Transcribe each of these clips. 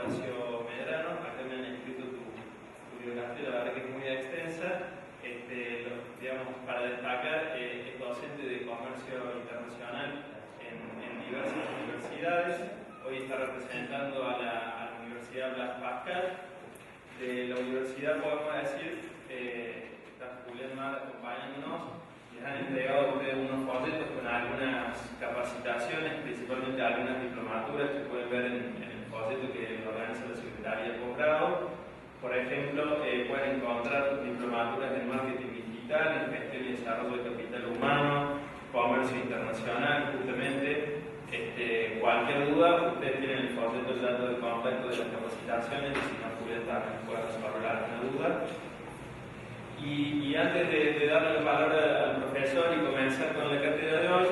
Horacio Medrano. Acá me han escrito tu biografía, la verdad que es muy extensa. Digamos, para destacar, es docente de comercio internacional en diversas universidades. Hoy está representando a la Universidad Blas Pascal. De la universidad podemos decir, está Julián Mar acompañándonos. Les han entregado a ustedes unos folletos con algunas capacitaciones, principalmente algunas diplomaturas que pueden ver en el folleto que organiza la Secretaría de Posgrado. Por ejemplo, pueden encontrar diplomaturas en marketing digital, en gestión y desarrollo de capital humano, comercio internacional, justamente. Cualquier duda, ustedes tienen el folleto, el dato de contacto de las capacitaciones, y si no, Julián también puede resolver alguna duda. Y antes de darle la palabra al profesor y comenzar con la cátedra de hoy,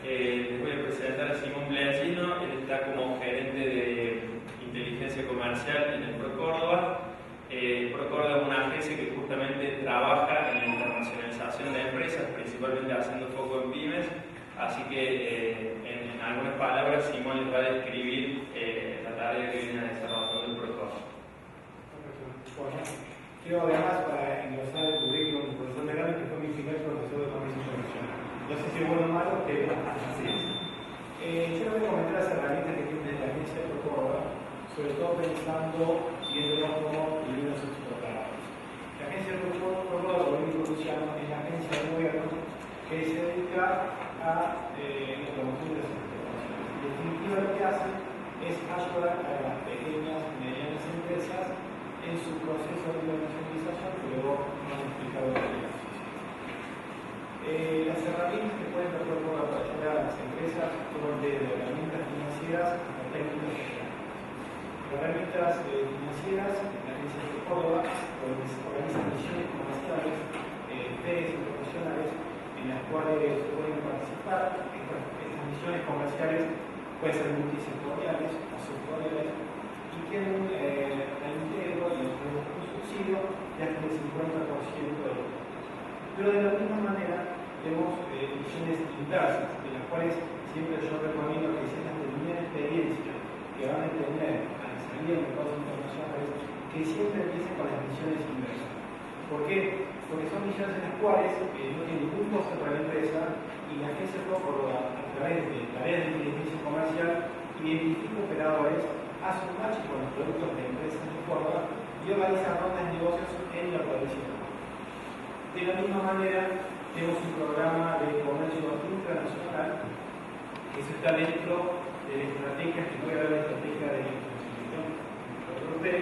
les voy a presentar a Simón Blencino. Él está como gerente de inteligencia comercial en el ProCórdoba. ProCórdoba es una agencia que justamente trabaja en la internacionalización de empresas, principalmente haciendo foco en pymes. Así que, en algunas palabras, Simón les va a describir la tarea que viene desarrollando el ProCórdoba. Bueno, quiero además, para englosar el currículum del profesor Medrano, que fue mi primer profesor de comercio internacional. No sé si es bueno o malo, pero así es. Yo les voy a comentar las herramientas que tiene la agencia de ProCórdoba, sobre todo pensando, viéndolo como primeros explotados. La agencia de ProCórdoba, lo único Luciano, es la agencia de gobierno que se dedica a la promoción de las exportaciones. En definitiva, lo que hace es ayudar a las pequeñas y medianas empresas en su proceso de internacionalización, que luego nos han explicado las herramientas que pueden dar para ayudar a las empresas son desde herramientas financieras hasta técnicas sociales. Herramientas financieras, la agencia de Córdoba organiza misiones comerciales, ferias internacionales, en las cuales pueden participar. Estas misiones comerciales pueden ser multisectoriales o sectoriales y tienen el integro y un subsidio de hasta el 50% de los costos. Pero de la misma manera tenemos misiones inversas, de las cuales siempre yo recomiendo que sean las de primera experiencia que van a tener al salir de mercados internacionales, que siempre empiecen con las misiones inversas. ¿Por qué? Porque son misiones en las cuales no tienen ningún costo para la empresa y la agencia ProCórdoba, a través de tareas de inteligencia comercial, identifica operadores, hace un match con los productos de empresas de Córdoba y organiza rondas de negocios en la provincia de Córdoba. De la misma manera, tenemos un programa de comercio internacional que eso está dentro de la estrategia, que voy a ver la estrategia de la internacionalización de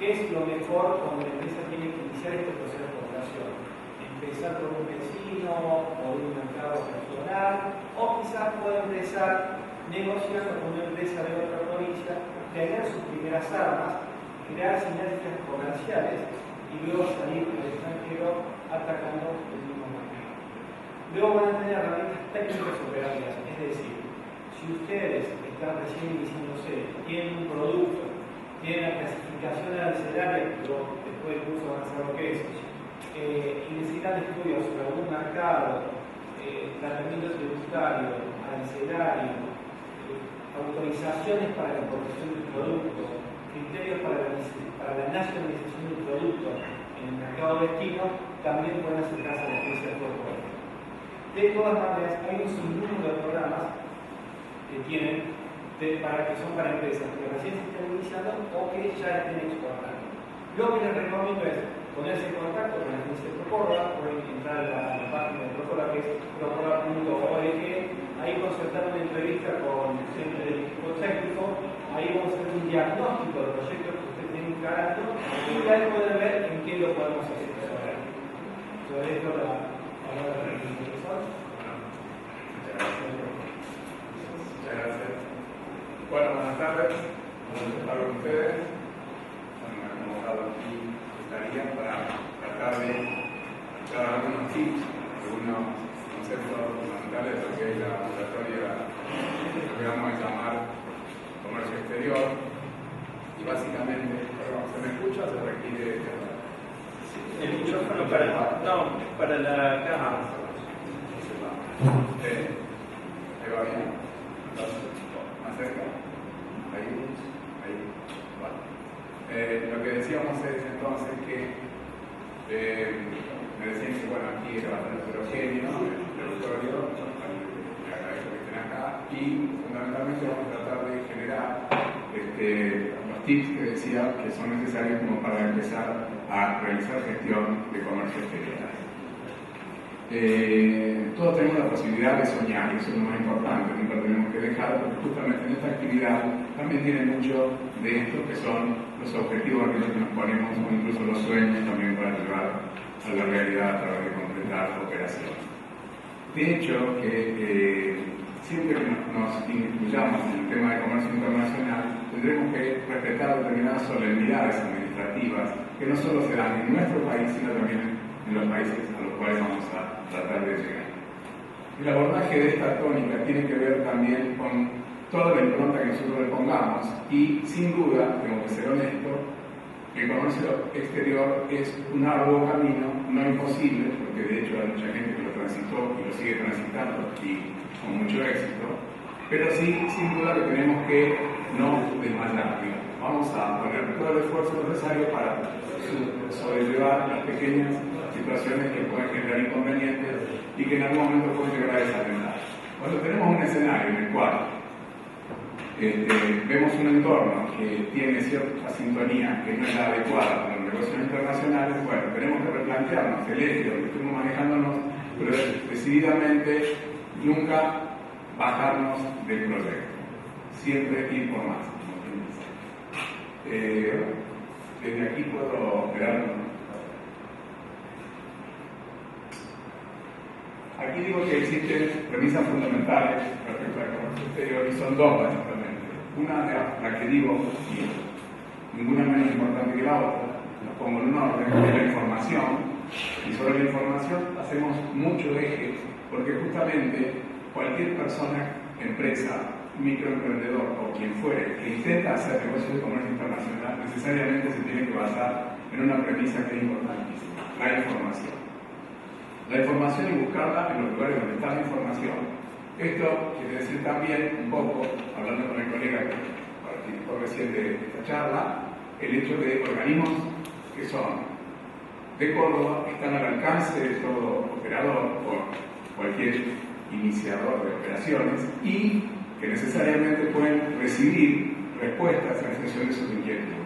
qué es lo mejor cuando la empresa tiene que iniciar este proceso de exportación. Empezar por un vecino o un mercado regional, o quizás puede empezar negociando con una empresa de otra provincia, tener sus primeras armas, crear sinergias comerciales y luego salir al extranjero atacando el mismo mercado. Luego van a tener herramientas técnicas operativas, es decir, si ustedes están recién iniciándose, tienen un producto, tienen la clasificación arancelaria, pero después del curso van a saber lo que es, y necesitan estudios sobre algún mercado, tratamiento tributario, arancelario, autorizaciones para la importación del producto, criterios para la nacionalización del producto en el mercado destino, también pueden acercarse a la agencia de ProCórdoba. De todas maneras, hay un sinnúmero de programas que tienen que son para empresas que recién se están iniciando o que ya estén exportando. Lo que les recomiendo es ponerse en contacto con la agencia de ProCórdoba, pueden entrar a la página de ProCórdoba, que es procórdoba.org. Ahí concertar una entrevista con gente del equipo técnico, ahí vamos a hacer un diagnóstico del proyecto que ustedes tienen encarando y ahí pueden ver en qué lo podemos hacer. Sobre esto la palabra del profesor. Muchas gracias. Bueno, buenas tardes. Buenas tardes a ustedes. Bueno, me he convocado aquí esta guía para tratar de dar algunos tips, algunos conceptos fundamentales de lo que es la operatoria, lo que vamos a llamar comercio exterior. Y básicamente, perdón, ¿se me escucha o se requiere? El micrófono para la cámara. Ahí va bien. Más cerca. Ahí Lo que decíamos es entonces que me decían que bueno, aquí era bastante heterogéneo el territorio, le agradezco que estén acá, y fundamentalmente vamos a tratar de generar los tips que decía que son necesarios como para empezar a realizar gestión de comercio exterior. Todos tenemos la posibilidad de soñar, y eso es lo más importante, nunca lo tenemos que dejar, porque justamente en esta actividad también tiene mucho de esto que son los objetivos aquellos que nos ponemos, o incluso los sueños también para llevar a la realidad a través de completar operaciones. De hecho, siempre que nos incluyamos en el tema de comercio internacional, tendremos que respetar determinadas solemnidades administrativas que no solo se dan en nuestro país, sino también en los países a los cuales vamos a tratar de llegar. El abordaje de esta tónica tiene que ver también con toda la impronta que nosotros le pongamos y, sin duda, tengo que ser honesto, el comercio exterior es un arduo camino, no imposible, porque de hecho hay mucha gente que lo transitó y lo sigue transitando y con mucho éxito, pero sí, sin duda que tenemos que no desmayar. Vamos a poner todo el esfuerzo necesario para sobrellevar las pequeñas situaciones que pueden generar inconvenientes y que en algún momento pueden llegar a desalentar. Cuando tenemos un escenario en el cual vemos un entorno que tiene cierta sintonía que no es la adecuada para los negocios internacionales, bueno, tenemos que replantearnos el eje donde estemos manejándonos, pero decididamente nunca bajarnos del proyecto, siempre ir por más. Desde aquí puedo operar. Aquí digo que existen premisas fundamentales respecto al comercio exterior y son dos básicamente. Una de la que digo, y ninguna menos importante que la otra, las pongo en un orden, es la información. Y sobre la información hacemos mucho eje, porque justamente cualquier persona, empresa, microemprendedor o quien fuere que intenta hacer negocios de comercio internacional necesariamente se tiene que basar en una premisa que es importantísima, la información. La información y buscarla en los lugares donde está la información. Esto quiere decir también, un poco, hablando con el colega que participó recién de esta charla, el hecho de organismos que son de Córdoba, están al alcance de todo operador o cualquier iniciador de operaciones y que necesariamente pueden recibir respuestas en función de sus inquietudes.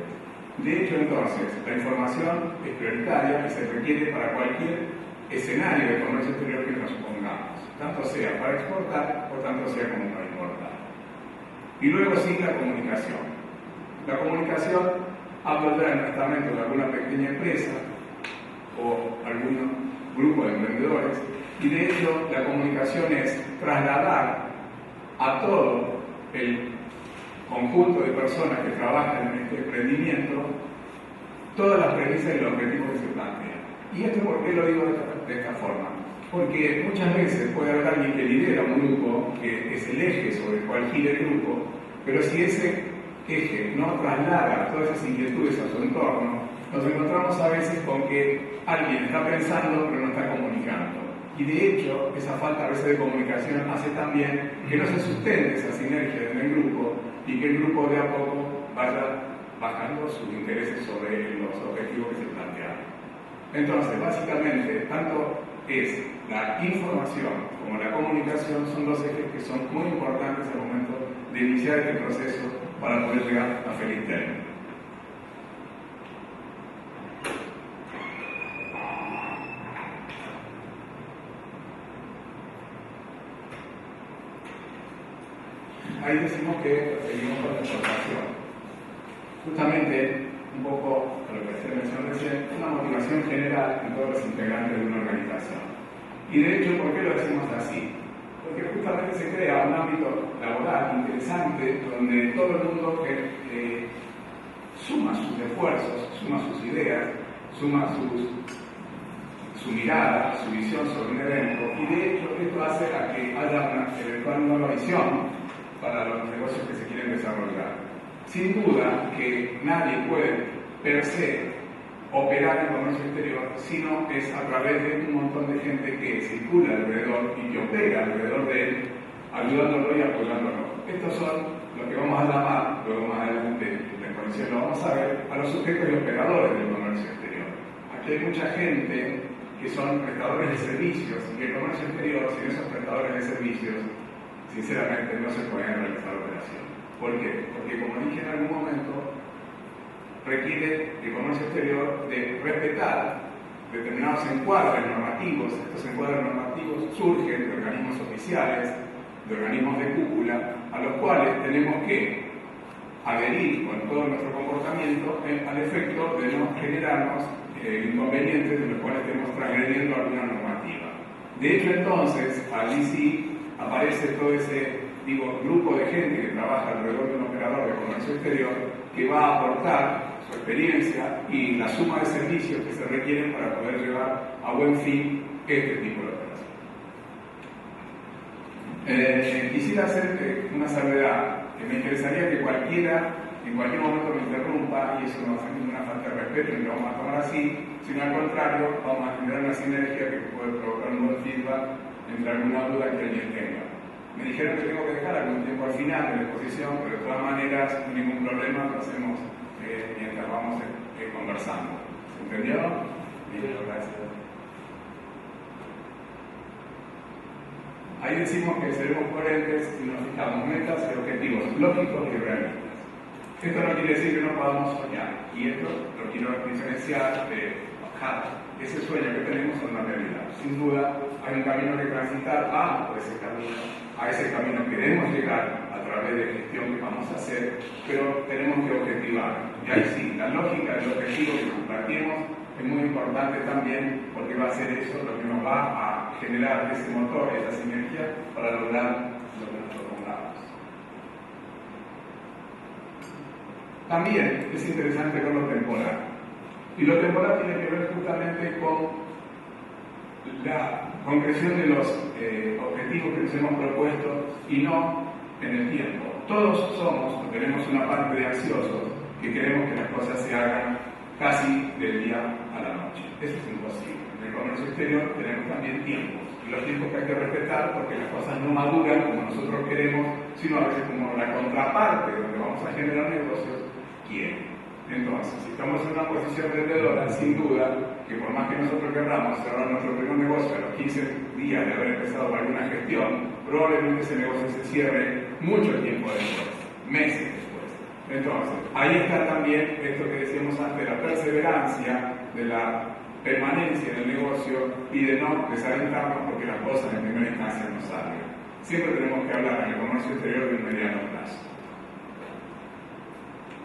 De hecho, entonces, la información es prioritaria y se requiere para cualquier escenario de comercio exterior que nos pongamos, tanto sea para exportar o tanto sea como para importar. Y luego sí la comunicación. La comunicación habla ya en el estamento de alguna pequeña empresa o algún grupo de emprendedores y de hecho la comunicación es trasladar a todo el conjunto de personas que trabajan en este emprendimiento todas las premisas y los objetivos que se plantean. ¿Y esto por qué lo digo de esta forma? Porque muchas veces puede haber alguien que lidera un grupo, que es el eje sobre el cual gira el grupo, pero si ese eje no traslada todas esas inquietudes a su entorno, nos encontramos a veces con que alguien está pensando pero no está comunicando. Y de hecho, esa falta a veces de comunicación hace también que no se sustente esa sinergia en el grupo y que el grupo de a poco vaya bajando sus intereses sobre los objetivos que se plantearon. Entonces, básicamente, tanto es la información como la comunicación son dos ejes que son muy importantes al momento de iniciar este proceso para poder llegar a feliz término. Ahí decimos que seguimos con la exportación. Justamente, un poco a lo que se mencionó recién, una motivación general en todos los integrantes de una organización. Y de hecho, ¿por qué lo decimos así? Porque justamente se crea un ámbito laboral interesante donde todo el mundo suma sus esfuerzos, suma sus ideas, suma su mirada, su visión sobre un evento, y de hecho esto hace a que haya una eventual nueva visión para los negocios que se quieren desarrollar. Sin duda que nadie puede per se operar en comercio exterior si no es a través de un montón de gente que circula alrededor y que opera alrededor de él, ayudándolo y apoyándolo. Estos son lo que vamos a llamar, luego más adelante la exposición lo vamos a ver a los sujetos y operadores del comercio exterior. Aquí hay mucha gente que son prestadores de servicios y el comercio exterior, sin esos prestadores de servicios, sinceramente no se pueden realizar operaciones. ¿Por qué? Porque, como dije en algún momento, requiere el comercio exterior de respetar determinados encuadres normativos. Estos encuadres normativos surgen de organismos oficiales, de organismos de cúpula, a los cuales tenemos que adherir con todo nuestro comportamiento al efecto de no generarnos inconvenientes de los cuales estemos transgrediendo alguna normativa. De hecho, entonces, allí sí aparece todo ese grupo de gente que trabaja alrededor de un operador de comercio exterior que va a aportar su experiencia y la suma de servicios que se requieren para poder llevar a buen fin este tipo de operación. Quisiera hacer una salvedad, que me interesaría que cualquiera en cualquier momento me interrumpa, y eso no va a ser ninguna falta de respeto, ni lo vamos a tomar así, sino al contrario, vamos a generar una sinergia que puede provocar un buen feedback entre alguna duda que alguien tenga. Me dijeron que tengo que dejar algún tiempo al final de la exposición, pero de todas maneras, no hay ningún problema, lo hacemos mientras vamos conversando. ¿Se entendió? Bien, gracias. Ahí decimos que seremos coherentes y nos fijamos metas y objetivos lógicos y realistas. Esto no quiere decir que no podamos soñar, y esto lo quiero diferenciar de bajar. Ese sueño que tenemos es una realidad. Sin duda, hay un camino que transitar por ese camino. A ese camino queremos llegar a través de gestión que vamos a hacer, pero tenemos que objetivar. Y ahí sí, la lógica del objetivo que compartimos es muy importante también, porque va a ser eso lo que nos va a generar ese motor, esa sinergia para lograr lo que nos propongamos. También es interesante ver lo temporal. Y lo temporal tiene que ver justamente con la concreción de los objetivos que nos hemos propuesto y no en el tiempo. Todos somos, tenemos una parte de ansiosos que queremos que las cosas se hagan casi del día a la noche. Eso es imposible. En el comercio exterior tenemos también tiempos, y los tiempos que hay que respetar porque las cosas no maduran como nosotros queremos, sino a veces como la contraparte donde vamos a generar negocios quiere. Entonces, si estamos en una posición vendedora, sin duda, que por más que nosotros querramos cerrar nuestro primer negocio a los 15 días de haber empezado alguna gestión, probablemente ese negocio se cierre mucho tiempo después, meses después. Entonces, ahí está también esto que decíamos antes, la perseverancia, de la permanencia en el negocio y de no desalentarnos porque las cosas en primera instancia no salen. Siempre tenemos que hablar en el comercio exterior de un mediano plazo.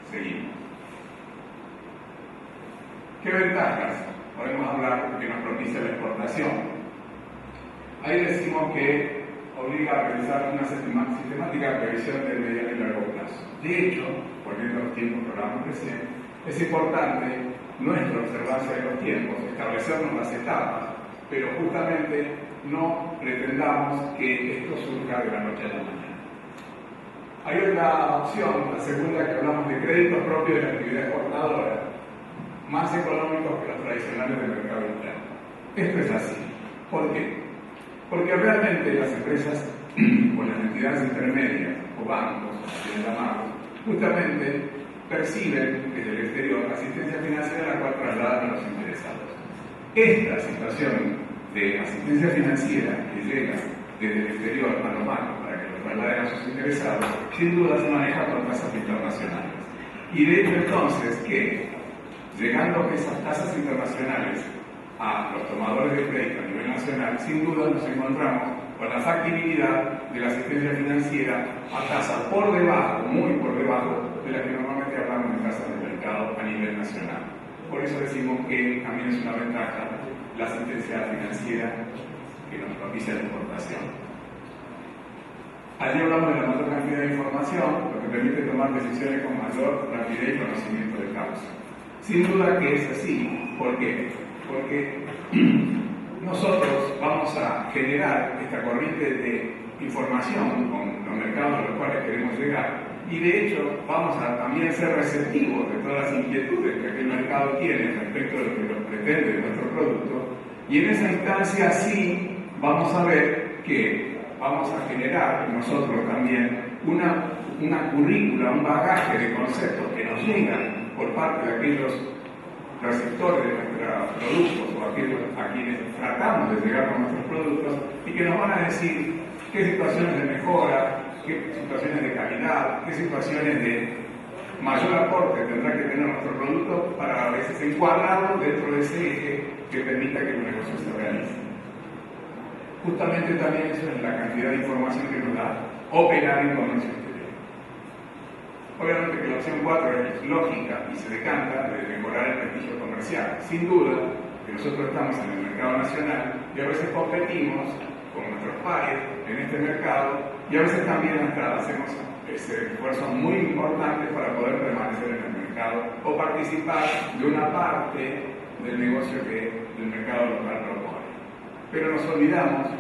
Seguimos. ¿Qué ventajas podemos hablar que nos propicia la exportación? Ahí decimos que obliga a realizar una sistemática previsión del mediano y largo plazo. De hecho, volviendo a los tiempos que hablábamos recién, es importante nuestra observancia de los tiempos, establecernos las etapas, pero justamente no pretendamos que esto surja de la noche a la mañana. Hay otra opción, la segunda, que hablamos de créditos propios de la actividad exportadora, más económicos que los tradicionales del mercado interno. Esto es así. ¿Por qué? Porque realmente las empresas o las entidades intermedias o bancos, como llamados, justamente perciben desde el exterior asistencia financiera la cual trasladan a los interesados. Esta situación de asistencia financiera que llega desde el exterior a los bancos para que lo trasladen a sus interesados, sin duda se maneja con tasas internacionales. Y de hecho entonces que llegando esas tasas internacionales a los tomadores de crédito a nivel nacional, sin duda nos encontramos con la factibilidad de la asistencia financiera a tasas por debajo, muy por debajo, de la que normalmente hablamos en tasas de mercado a nivel nacional. Por eso decimos que también es una ventaja la asistencia financiera que nos propicia la exportación. Allí hablamos de la mayor cantidad de información, lo que permite tomar decisiones con mayor rapidez y conocimiento de causa. Sin duda que es así. ¿Por qué? Porque nosotros vamos a generar esta corriente de información con los mercados a los cuales queremos llegar y de hecho vamos a también ser receptivos de todas las inquietudes que aquel mercado tiene respecto de lo que nos pretende de nuestro producto y en esa instancia sí vamos a ver que vamos a generar nosotros también una currícula, un bagaje de conceptos que nos llegan por parte de aquellos receptores de nuestros productos o aquellos a quienes tratamos de llegar con nuestros productos y que nos van a decir qué situaciones de mejora, qué situaciones de calidad, qué situaciones de mayor aporte tendrá que tener nuestro producto para a veces encuadrarlo dentro de ese eje que permita que el negocio se realice. Justamente también eso es la cantidad de información que nos da operar en comercio exterior. Obviamente que la opción 4 es lógica y se decanta de mejorar el prestigio comercial. Sin duda que nosotros estamos en el mercado nacional y a veces competimos con nuestros pares en este mercado y a veces también hasta hacemos esfuerzos muy importantes para poder permanecer en el mercado o participar de una parte del negocio que el mercado local propone. Pero nos olvidamos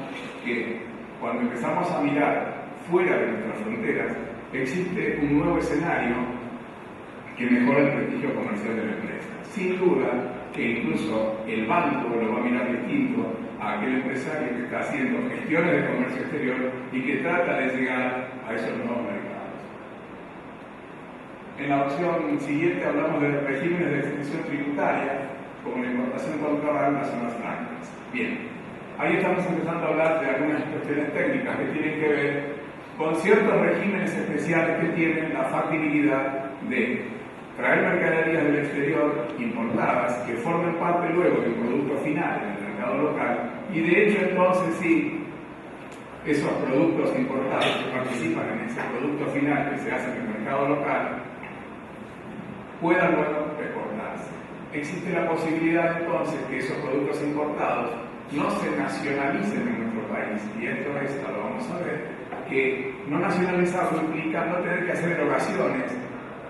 que cuando empezamos a mirar fuera de nuestras fronteras, existe un nuevo escenario que mejora el prestigio comercial de la empresa. Sin duda que incluso el banco lo va a mirar distinto a aquel empresario que está haciendo gestiones de comercio exterior y que trata de llegar a esos nuevos mercados. En la opción siguiente hablamos de regímenes de exención tributaria, como la importación controlada en las zonas francas. Bien, ahí estamos empezando a hablar de algunas cuestiones técnicas que tienen que ver con ciertos regímenes especiales que tienen la factibilidad de traer mercaderías del exterior importadas que formen parte luego del producto final en el mercado local y de hecho entonces sí, esos productos importados que participan en ese producto final que se hace en el mercado local puedan luego exportarse. Existe la posibilidad entonces que esos productos importados no se nacionalicen en nuestro país y esto es, lo vamos a ver, que no nacionalizarlo implica no tener que hacer erogaciones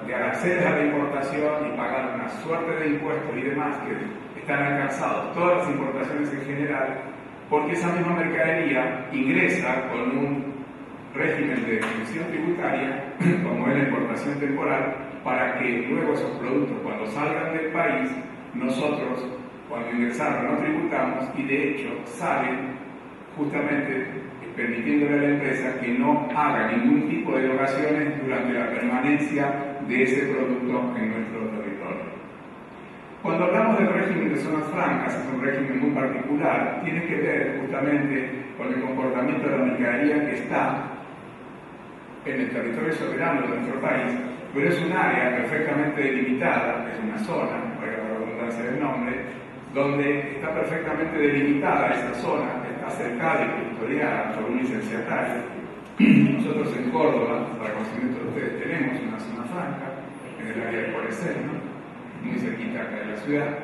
de aranceles a la importación y pagar una suerte de impuestos y demás que están alcanzados todas las importaciones en general, porque esa misma mercadería ingresa con un régimen de exención tributaria, como es la importación temporal, para que luego esos productos, cuando salgan del país, nosotros, cuando ingresaron, no tributamos y de hecho salen justamente permitiéndole a la empresa que no haga ningún tipo de erogaciones durante la permanencia de ese producto en nuestro territorio. Cuando hablamos del régimen de zonas francas, es un régimen muy particular, tiene que ver justamente con el comportamiento de la mercadería que está en el territorio soberano de nuestro país, pero es un área perfectamente delimitada, es una zona, para la redundancia del nombre, donde está perfectamente delimitada esa zona, está cercada y custodiada por un licenciatario. Nosotros en Córdoba, para conocimiento de ustedes, tenemos una zona franca, en el área de Coreceno, muy cerquita acá de la ciudad,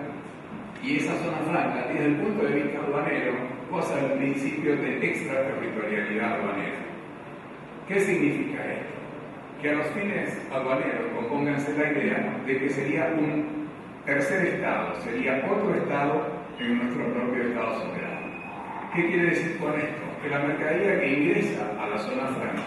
y esa zona franca, desde el punto de vista aduanero, goza del principio de extraterritorialidad aduanera. ¿Qué significa esto? Que a los fines aduaneros, compónganse la idea de que sería un tercer estado, sería otro estado en nuestro propio estado soberano. ¿Qué quiere decir con esto? Que la mercadería que ingresa a la zona franca,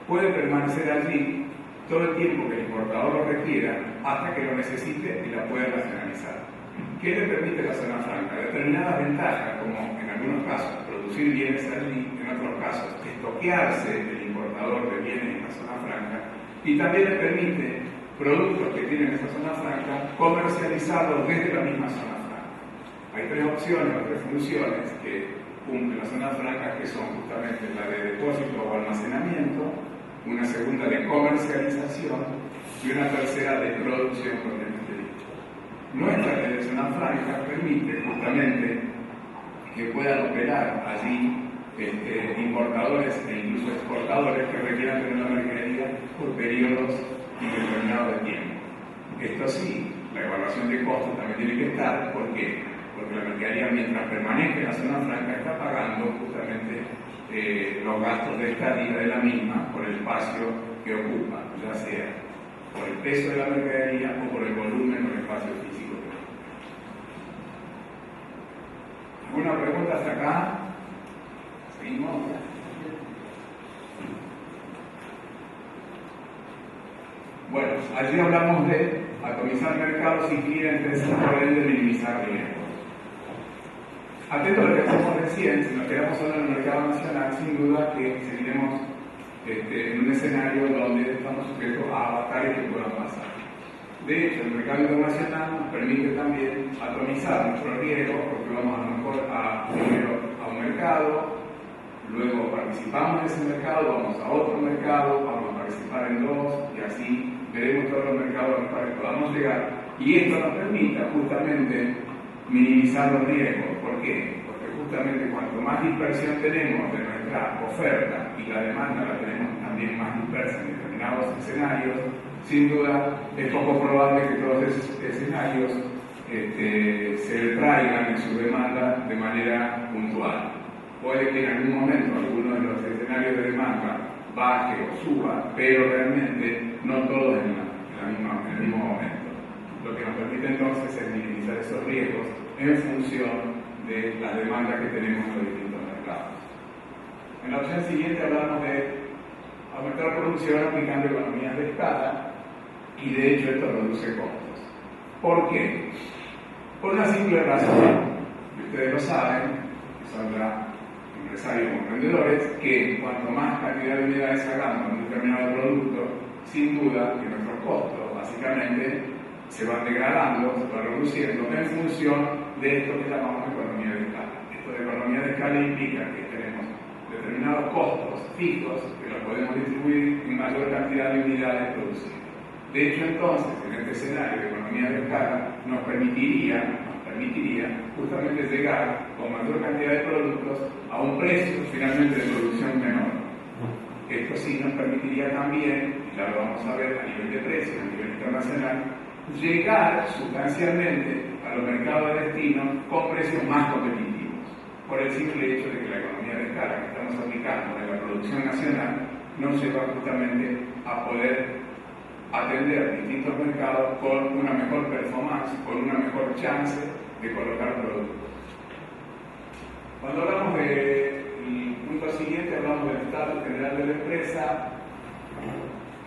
puede permanecer allí todo el tiempo que el importador lo requiera hasta que lo necesite y la pueda nacionalizar. ¿Qué le permite la zona franca? Determinadas ventajas, como en algunos casos producir bienes allí, en otros casos estoquearse el importador de bienes en la zona franca, y también le permite productos que tienen esa zona franca comercializarlos desde la misma zona franca. Hay tres opciones o tres funciones que cumplen las zonas francas, que son justamente la de depósito o almacenamiento, una segunda de comercialización y una tercera de producción propiamente dicha. Nuestra ley de zona franca permite justamente que puedan operar allí importadores e incluso exportadores que requieran tener la mercadería por periodos indeterminados de tiempo. Esto sí, la evaluación de costos también tiene que estar. ¿Por qué? Porque la mercadería, mientras permanezca en la zona franca, está pagando justamente los gastos de estadía de la misma por el espacio que ocupa, ya sea por el peso de la mercadería o por el volumen o el espacio físico. ¿Alguna pregunta hasta acá? ¿Seguimos? Bueno, allí hablamos de atomizar mercados y clientes por ende de minimizar riesgos. Atento a lo que hacemos recién, si nos quedamos solo en el mercado nacional, sin duda que seguiremos en un escenario donde estamos sujetos a secundarias que puedan pasar. De hecho, el mercado internacional nos permite también atomizar nuestros riesgos, porque vamos a lo mejor primero a un mercado, luego participamos en ese mercado, vamos a otro mercado, vamos a participar en dos, y así veremos todos los mercados a los cuales podamos llegar. Y esto nos permite justamente minimizar los riesgos. ¿Por qué? Porque justamente cuanto más dispersión tenemos de nuestra oferta y la demanda la tenemos también más dispersa en determinados escenarios, sin duda es poco probable que todos esos escenarios se traigan en su demanda de manera puntual. Puede que en algún momento alguno de los escenarios de demanda baje o suba, pero realmente no todos en el mismo momento. Lo que nos permite entonces es minimizar esos riesgos en función de las demandas que tenemos en los distintos mercados. En la opción siguiente hablamos de aumentar producción aplicando economías de escala, y de hecho esto reduce costos. ¿Por qué? Por una simple razón, y ustedes lo saben, que son ya empresarios o emprendedores, que cuanto más cantidad de unidades hagamos en un determinado producto, sin duda que nuestros costos básicamente se van degradando, se van reduciendo en función de esto que llamamos economía de escala. Esto de economía de escala implica que tenemos determinados costos fijos que los podemos distribuir en mayor cantidad de unidades producidas. De hecho, entonces, en este escenario de economía de escala nos permitiría justamente llegar con mayor cantidad de productos a un precio finalmente de producción menor. Esto sí nos permitiría también, y ya lo vamos a ver a nivel de precios, a nivel internacional, llegar sustancialmente a los mercados de destino con precios más competitivos, por el simple hecho de que la economía de escala que estamos aplicando en la producción nacional nos lleva justamente a poder atender distintos mercados con una mejor performance, con una mejor chance de colocar productos. Cuando hablamos del punto siguiente, hablamos del estado general de la empresa,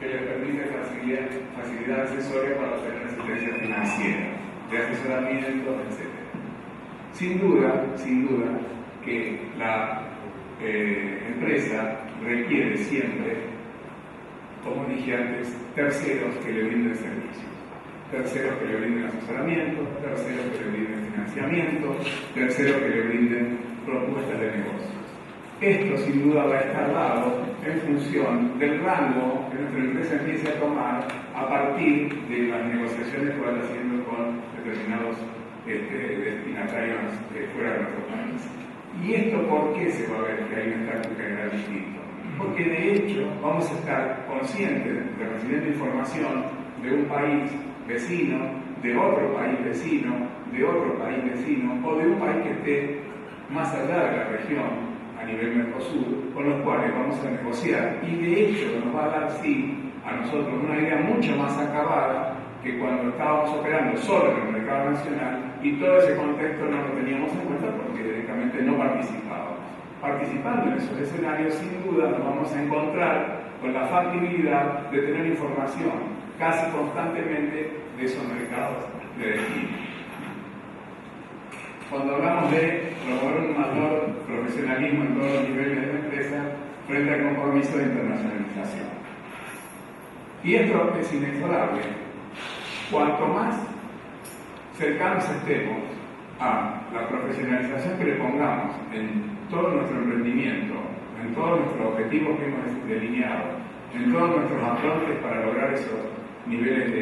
que le permite facilidad accesoria para obtener asistencia financiera, de asesoramiento, etc. Sin duda que la empresa requiere siempre, como dije antes, terceros que le brinden servicios, terceros que le brinden asesoramiento, terceros que le brinden financiamiento, terceros que le brinden propuestas de negocios. Esto sin duda va a estar dado en función del rango que nuestra empresa empiece a tomar a partir de las negociaciones que van haciendo con determinados destinatarios fuera de nuestro país. ¿Y esto por qué se va a ver que hay un estatus general distinto? Porque de hecho vamos a estar conscientes de recibiendo información de un país vecino, de otro país vecino, de otro país vecino, o de un país que esté más allá de la región a nivel Mercosur, con los cuales vamos a negociar, y de hecho nos va a dar sí a nosotros una idea mucho más acabada que cuando estábamos operando solo en el mercado nacional y todo ese contexto no lo teníamos en cuenta porque directamente no participábamos. Participando en esos escenarios, sin duda nos vamos a encontrar con la factibilidad de tener información casi constantemente de esos mercados de destino. Cuando hablamos de promover un mayor profesionalismo en todos los niveles de la empresa frente al compromiso de internacionalización. Y esto es inexorable. Cuanto más cercanos estemos a la profesionalización que le pongamos en todo nuestro emprendimiento, en todos nuestros objetivos que hemos delineado, en todos nuestros approaches para lograr esos niveles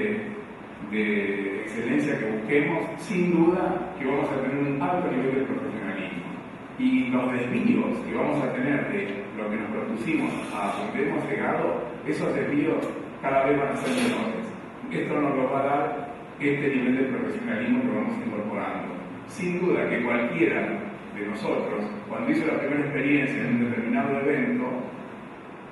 de excelencia que busquemos, sin duda que vamos a tener un alto nivel de profesionalismo. Y los desvíos que vamos a tener de lo que nos propusimos a donde hemos llegado, esos desvíos cada vez van a ser menores. Esto nos lo va a dar este nivel de profesionalismo que vamos incorporando. Sin duda que cualquiera de nosotros, cuando hizo la primera experiencia en un determinado evento,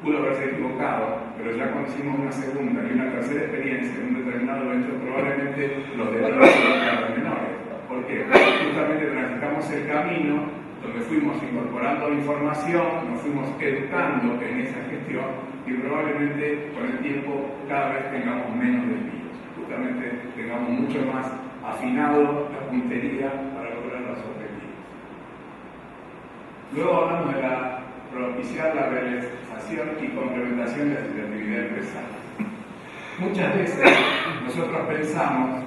pudo haberse equivocado, pero ya cuando hicimos una segunda y una tercera experiencia en un determinado evento, probablemente los detalles sean menores. ¿Por qué? Justamente transitamos el camino donde fuimos incorporando información, nos fuimos educando en esa gestión y probablemente con el tiempo cada vez tengamos menos desvíos. Justamente tengamos mucho más afinado la puntería para lograr los objetivos. Luego hablamos de propiciar la realización y complementación de la actividad empresarial. Muchas veces nosotros pensamos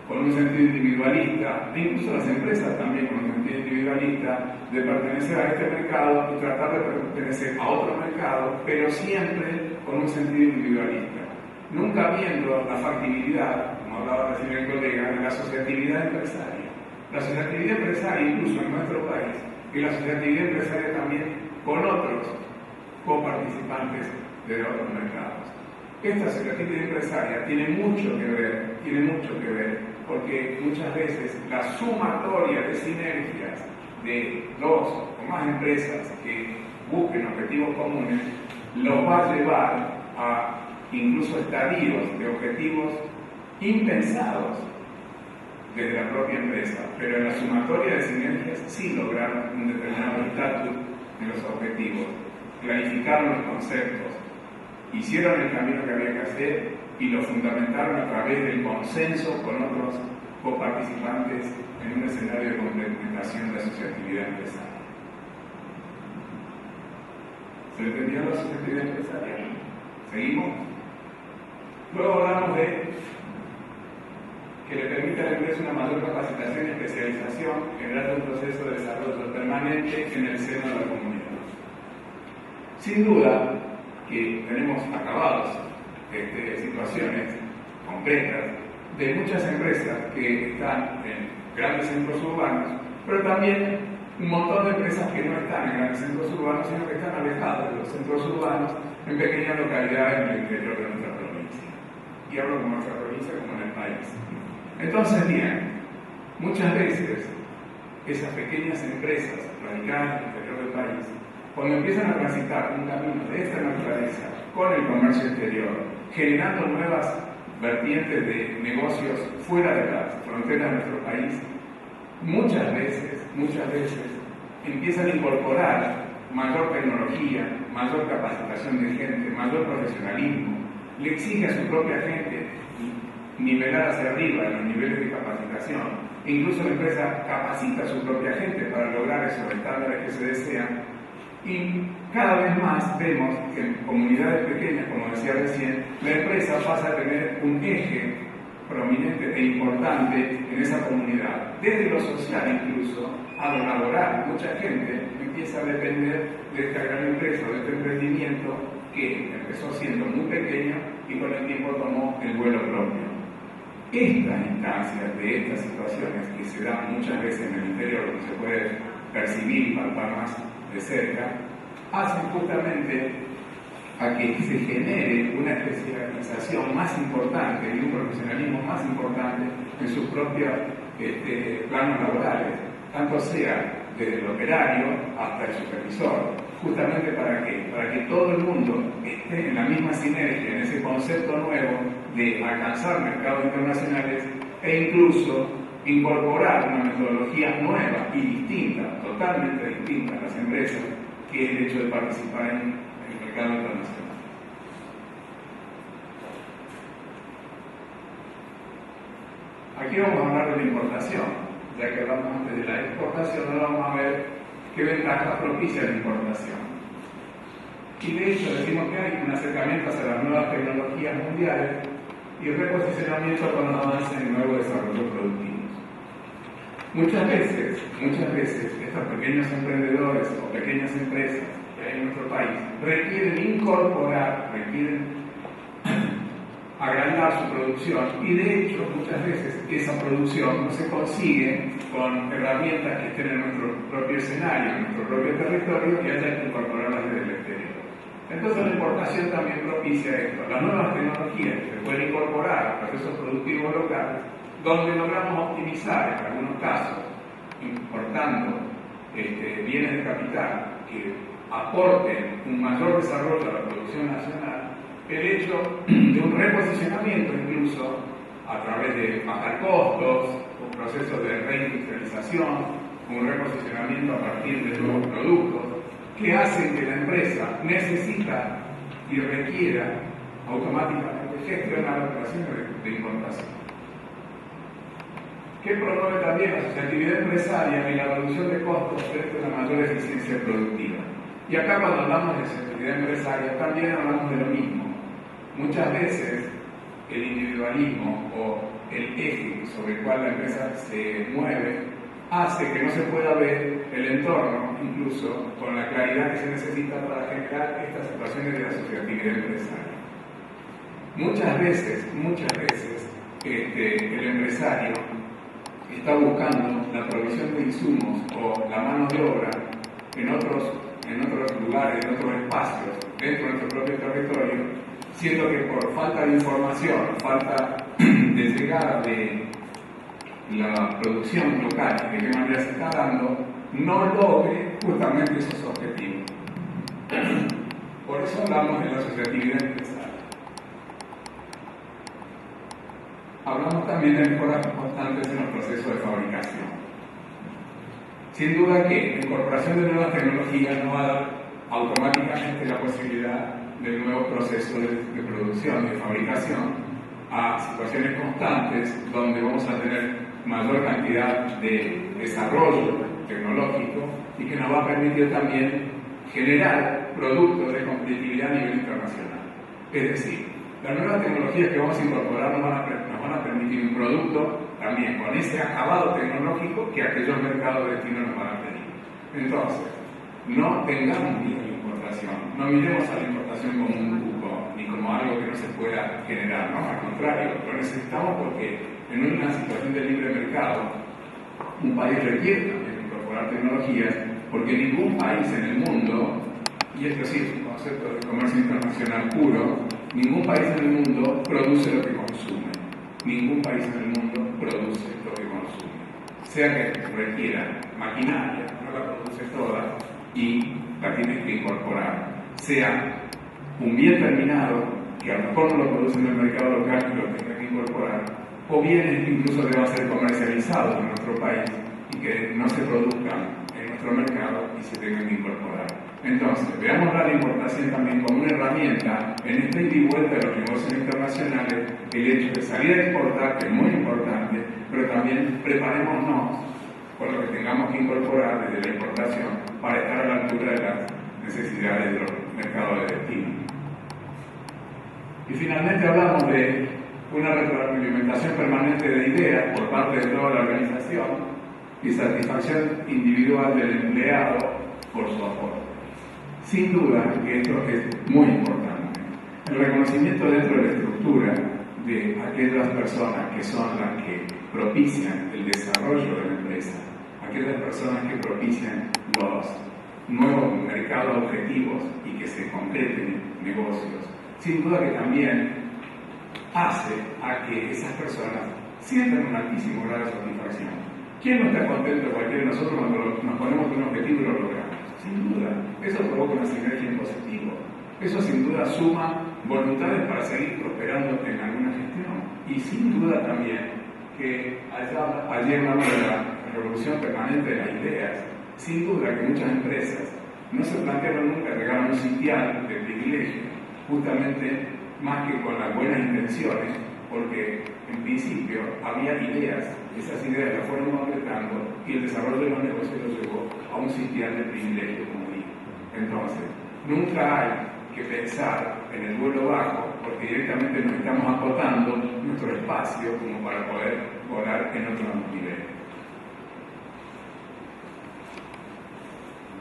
con un sentido individualista, e incluso las empresas también con un sentido individualista, de pertenecer a este mercado y tratar de pertenecer a otro mercado, pero siempre con un sentido individualista. Nunca viendo la factibilidad, como hablaba recién el colega, de la asociatividad empresaria. La asociatividad empresaria, incluso en nuestro país, y la asociatividad empresaria también con otros coparticipantes de otros mercados. Esta asociatividad empresaria tiene mucho que ver, porque muchas veces la sumatoria de sinergias de dos o más empresas que busquen objetivos comunes los va a llevar a incluso estadios de objetivos impensados desde la propia empresa, pero en la sumatoria de sinergias sí lograron un determinado estatus en los objetivos, clarificaron los conceptos, hicieron el camino que había que hacer y lo fundamentaron a través del consenso con otros coparticipantes en un escenario de complementación de asociatividad empresarial. ¿Se entendió la asociatividad empresarial? ¿Seguimos? Luego hablamos de que le permite a la empresa una mayor capacitación y especialización, generando un proceso de desarrollo permanente en el seno de la comunidad. Sin duda que tenemos acabados situaciones concretas de muchas empresas que están en grandes centros urbanos, pero también un montón de empresas que no están en grandes centros urbanos, sino que están alejadas de los centros urbanos en pequeñas localidades en el interior de nuestra provincia. Y hablo como nuestra provincia como en el país. Entonces, bien, muchas veces esas pequeñas empresas radicadas en el interior del país, cuando empiezan a transitar un camino de esta naturaleza con el comercio exterior, generando nuevas vertientes de negocios fuera de las fronteras de nuestro país, muchas veces empiezan a incorporar mayor tecnología, mayor capacitación de gente, mayor profesionalismo, le exige a su propia gente nivelar hacia arriba en los niveles de capacitación, e incluso la empresa capacita a su propia gente para lograr esos estándares que se desean. Y cada vez más vemos que en comunidades pequeñas, como decía recién, la empresa pasa a tener un eje prominente e importante en esa comunidad. Desde lo social incluso, a lo laboral, mucha gente empieza a depender de esta gran empresa, de este emprendimiento que empezó siendo muy pequeño y con el tiempo tomó el vuelo propio. Estas instancias de estas situaciones que se dan muchas veces en el interior, donde se puede percibir y palpar más de cerca, hacen justamente a que se genere una especialización más importante y un profesionalismo más importante en sus propios planos laborales, tanto sea desde el operario hasta el supervisor. Justamente ¿para qué? Para que todo el mundo esté en la misma sinergia, en ese concepto nuevo de alcanzar mercados internacionales e incluso incorporar una metodología nueva y distinta, totalmente distinta a las empresas, que es el hecho de participar en el mercado internacional. Aquí vamos a hablar de la importación, ya que hablamos antes de la exportación, ahora vamos a ver qué ventajas propicia la importación. Y de hecho decimos que hay un acercamiento hacia las nuevas tecnologías mundiales y reposicionamiento con los avances en nuevo desarrollo productivo. Muchas veces, estos pequeños emprendedores o pequeñas empresas que hay en nuestro país requieren agrandar su producción y de hecho muchas veces esa producción no se consigue con herramientas que estén en nuestro propio escenario, en nuestro propio territorio y haya que incorporarlas desde el exterior. Entonces la importación también propicia esto, las nuevas tecnologías que se pueden incorporar a procesos productivos locales, donde logramos optimizar en algunos casos, importando bienes de capital que aporten un mayor desarrollo a la producción nacional, el hecho de un reposicionamiento incluso a través de bajar costos, un proceso de reindustrialización, un reposicionamiento a partir de nuevos productos, que hacen que la empresa necesita y requiera automáticamente gestionar operaciones de importación. Que promueve también la asociatividad empresaria y la reducción de costos frente a una mayor eficiencia productiva. Y acá cuando hablamos de asociatividad empresaria también hablamos de lo mismo. Muchas veces el individualismo o el eje sobre el cual la empresa se mueve hace que no se pueda ver el entorno, incluso con la claridad que se necesita para generar estas situaciones de la asociatividad empresaria. Muchas veces, el empresario está buscando la provisión de insumos o la mano de obra en otros lugares, en otros espacios, dentro de nuestro propio territorio, siendo que por falta de información, falta de llegada de la producción local y de qué manera se está dando, no logre justamente esos objetivos. Por eso hablamos de la asociatividad empresaria. Hablamos también de mejoras constantes en los procesos de fabricación. Sin duda que la incorporación de nuevas tecnologías no va a dar automáticamente la posibilidad de nuevos procesos de producción, de fabricación, a situaciones constantes donde vamos a tener mayor cantidad de desarrollo tecnológico y que nos va a permitir también generar productos de competitividad a nivel internacional. Es decir, las nuevas tecnologías que vamos a incorporar nos van a permitir un producto también con ese acabado tecnológico que aquellos mercados de destino nos van a pedir. Entonces, no tengamos miedo a la importación, no miremos a la importación como un cupo ni como algo que no se pueda generar, ¿no? Al contrario, lo necesitamos porque en una situación de libre mercado, un país requiere también incorporar tecnologías porque ningún país en el mundo, y esto sí es un concepto de comercio internacional puro, ningún país en el mundo produce lo que consume. Ningún país en el mundo produce lo que consume. Sea que requiera maquinaria, no la produce toda y la tiene que incorporar. Sea un bien terminado, que a lo mejor no lo produce en el mercado local y lo tenga que incorporar, o bienes que incluso deban ser comercializados en nuestro país y que no se produzcan en nuestro mercado y se tengan que incorporar. Entonces, veamos la importación también como una herramienta en esta ida y vuelta de los negocios internacionales, el hecho de salir a exportar, que es muy importante, pero también preparémonos con lo que tengamos que incorporar desde la importación para estar a la altura de las necesidades de los mercados de destino. Y finalmente hablamos de una retroalimentación permanente de ideas por parte de toda la organización y satisfacción individual del empleado por su aporte. Sin duda que esto es muy importante. El reconocimiento dentro de la estructura de aquellas personas que son las que propician el desarrollo de la empresa, aquellas personas que propician los nuevos mercados objetivos y que se concreten negocios, sin duda que también hace a que esas personas sientan un altísimo grado de satisfacción. ¿Quién no está contento, cualquiera de nosotros, cuando nos ponemos un objetivo y lo logramos? Sin duda, eso provoca una sinergia en positivo. Eso sin duda suma voluntades para seguir prosperando en alguna gestión. Y sin duda también que allí hablamos de la revolución permanente de las ideas. Sin duda que muchas empresas no se plantearon nunca regalar un sitial de privilegio, justamente más que con las buenas intenciones, porque en principio había ideas, esas ideas las fueron concretando y el desarrollo de los negocios los llevó a un sitial de privilegio, como digo. Entonces, nunca hay que pensar en el vuelo bajo, porque directamente nos estamos acotando nuestro espacio como para poder volar en otros niveles.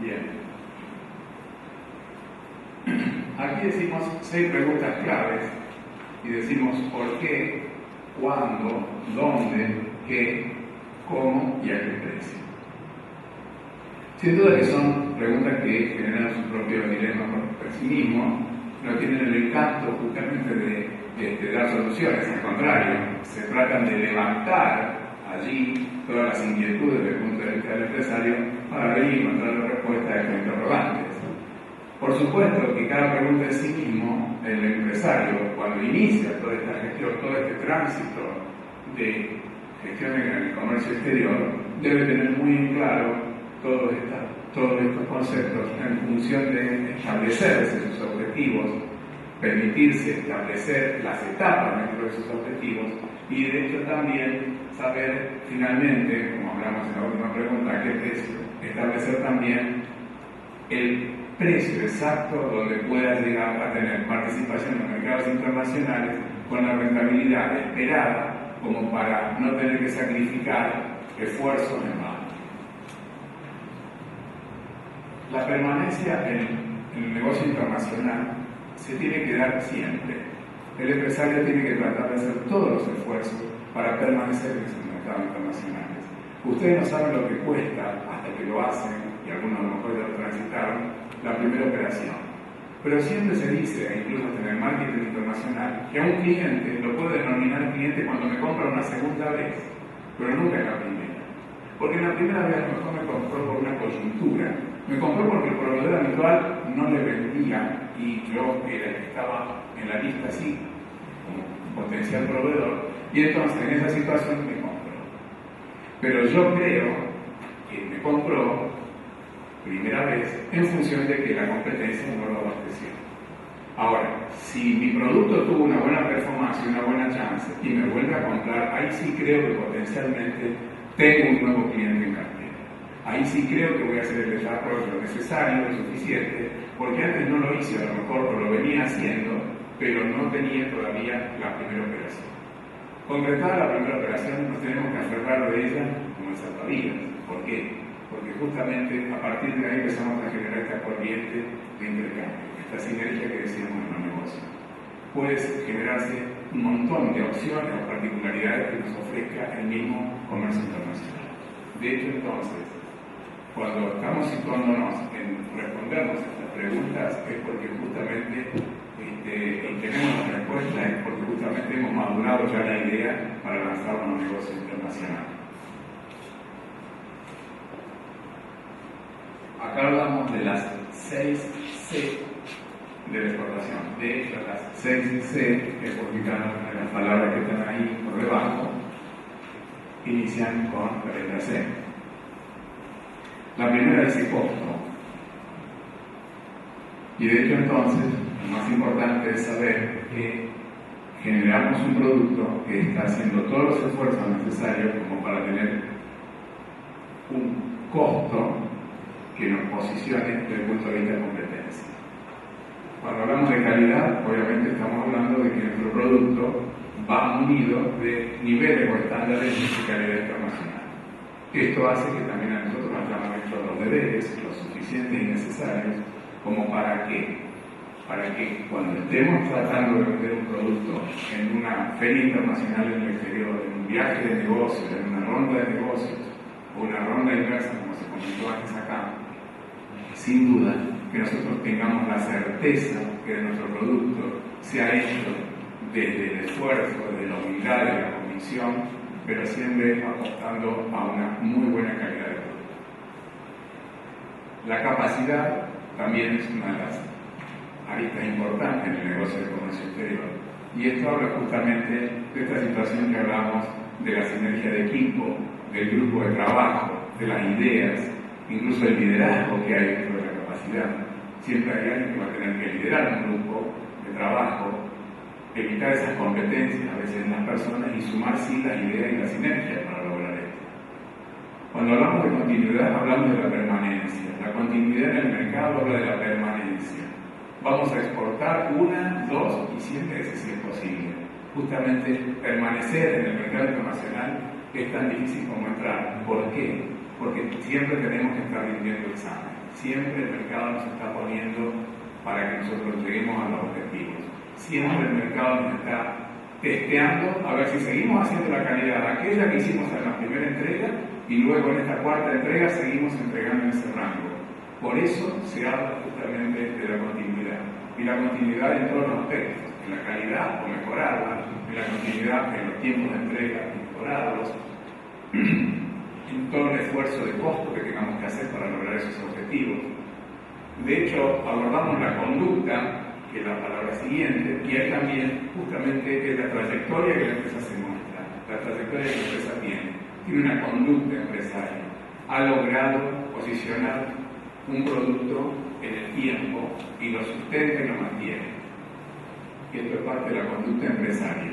Bien. Aquí decimos 6 preguntas claves y decimos por qué, cuándo, dónde, qué, cómo y a qué precio. Sin duda que son preguntas que generan su propio dilema por sí mismos, no tienen el encanto justamente de dar soluciones, al contrario, se tratan de levantar allí todas las inquietudes desde el punto de vista del empresario para ver y encontrar la respuesta a estos interrogantes. Por supuesto que cada pregunta en sí mismo, el empresario, cuando inicia toda esta gestión, todo este tránsito de gestión en el comercio exterior, debe tener muy en claro todos estos conceptos en función de establecerse sus objetivos, permitirse establecer las etapas dentro de sus objetivos y de hecho también saber finalmente, como hablamos en la última pregunta, a qué precio, establecer también el precio exacto donde pueda llegar a tener participación en mercados internacionales con la rentabilidad esperada como para no tener que sacrificar esfuerzos en vano. La permanencia en el negocio internacional se tiene que dar siempre. El empresario tiene que tratar de hacer todos los esfuerzos para permanecer en esos mercados internacionales. Ustedes no saben lo que cuesta hasta que lo hacen, y algunos a lo mejor ya lo transitaron, la primera operación. Pero siempre se dice, incluso en el marketing internacional, que a un cliente lo puedo denominar cliente cuando me compra una segunda vez, pero nunca en la primera. Porque en la primera vez a lo mejor me compró por una coyuntura. Me compró porque el proveedor habitual no le vendía y yo era el que estaba en la lista así, como potencial proveedor, y entonces en esa situación me compró. Pero yo creo que me compró primera vez en función de que la competencia no lo abasteció. Ahora, si mi producto tuvo una buena performance y una buena chance y me vuelve a comprar, ahí sí creo que potencialmente tengo un nuevo cliente en cartera. Ahí sí creo que voy a hacer el desarrollo necesario, lo suficiente, porque antes no lo hice, a lo mejor lo venía haciendo, pero no tenía todavía la primera operación. Concretada la primera operación, nos tenemos que aferrar de ella como el salvavidas. ¿Por qué? Porque justamente a partir de ahí empezamos a generar esta corriente de intercambio, esta sinergia que decíamos en los negocios. Puede generarse un montón de opciones o particularidades que nos ofrezca el mismo comercio internacional. De hecho, entonces, cuando estamos situándonos en respondernos a estas preguntas es porque justamente y tenemos la respuesta es porque justamente hemos madurado ya la idea para lanzar un negocio internacional. Acá hablamos de las 6 C de la exportación. De hecho, las 6 C, que es porque cada una de las palabras que están ahí por debajo, inician con la letra C. La primera dice costo. Y de hecho entonces, lo más importante es saber que generamos un producto que está haciendo todos los esfuerzos necesarios como para tener un costo que nos posicione desde el punto de vista de competencia. Cuando hablamos de calidad, obviamente estamos hablando de que nuestro producto va unido de niveles o estándares de calidad internacional. Esto hace que también a nosotros nos hayamos hecho los deberes, lo suficientes y necesarios, como para que cuando estemos tratando de vender un producto en una feria internacional en el exterior, en un viaje de negocios, en una ronda de negocios, o una ronda inversa, como se comentó antes acá, sin duda que nosotros tengamos la certeza que nuestro producto se ha hecho desde el esfuerzo, desde la humildad, de la convicción, pero siempre apostando a una muy buena calidad de producto. La capacidad también es una de las aristas importantes en el negocio de comercio exterior. Y esto habla justamente de esta situación que hablamos de la sinergia de equipo, del grupo de trabajo, de las ideas, incluso el liderazgo que hay dentro de la capacidad. Siempre hay alguien que va a tener que liderar un grupo de trabajo, evitar esas competencias a veces en las personas y sumar sí las ideas y la sinergia para lograr esto. Cuando hablamos de continuidad, hablamos de la permanencia. La continuidad en el mercado habla de la permanencia. Vamos a exportar una, dos y 100 veces si es posible. Justamente permanecer en el mercado internacional es tan difícil como entrar. ¿Por qué? Porque siempre tenemos que estar rindiendo examen. Siempre el mercado nos está poniendo para que nosotros lleguemos a los objetivos. Siempre el mercado nos está testeando a ver si seguimos haciendo la calidad aquella que hicimos en la primera entrega y luego en esta cuarta entrega seguimos entregando en ese rango. Por eso se habla justamente de la continuidad. Y la continuidad en todos los aspectos, en la calidad o mejorarla, en la continuidad en los tiempos de entrega mejorarlos, en todo el esfuerzo de costo que tengamos que hacer para lograr esos objetivos. De hecho, abordamos la conducta, que es la palabra siguiente, y ahí también justamente es la trayectoria que la empresa se muestra, la trayectoria que la empresa tiene una conducta empresaria, ha logrado posicionar un producto en el tiempo y lo sustenta y lo mantiene. Y esto es parte de la conducta empresaria.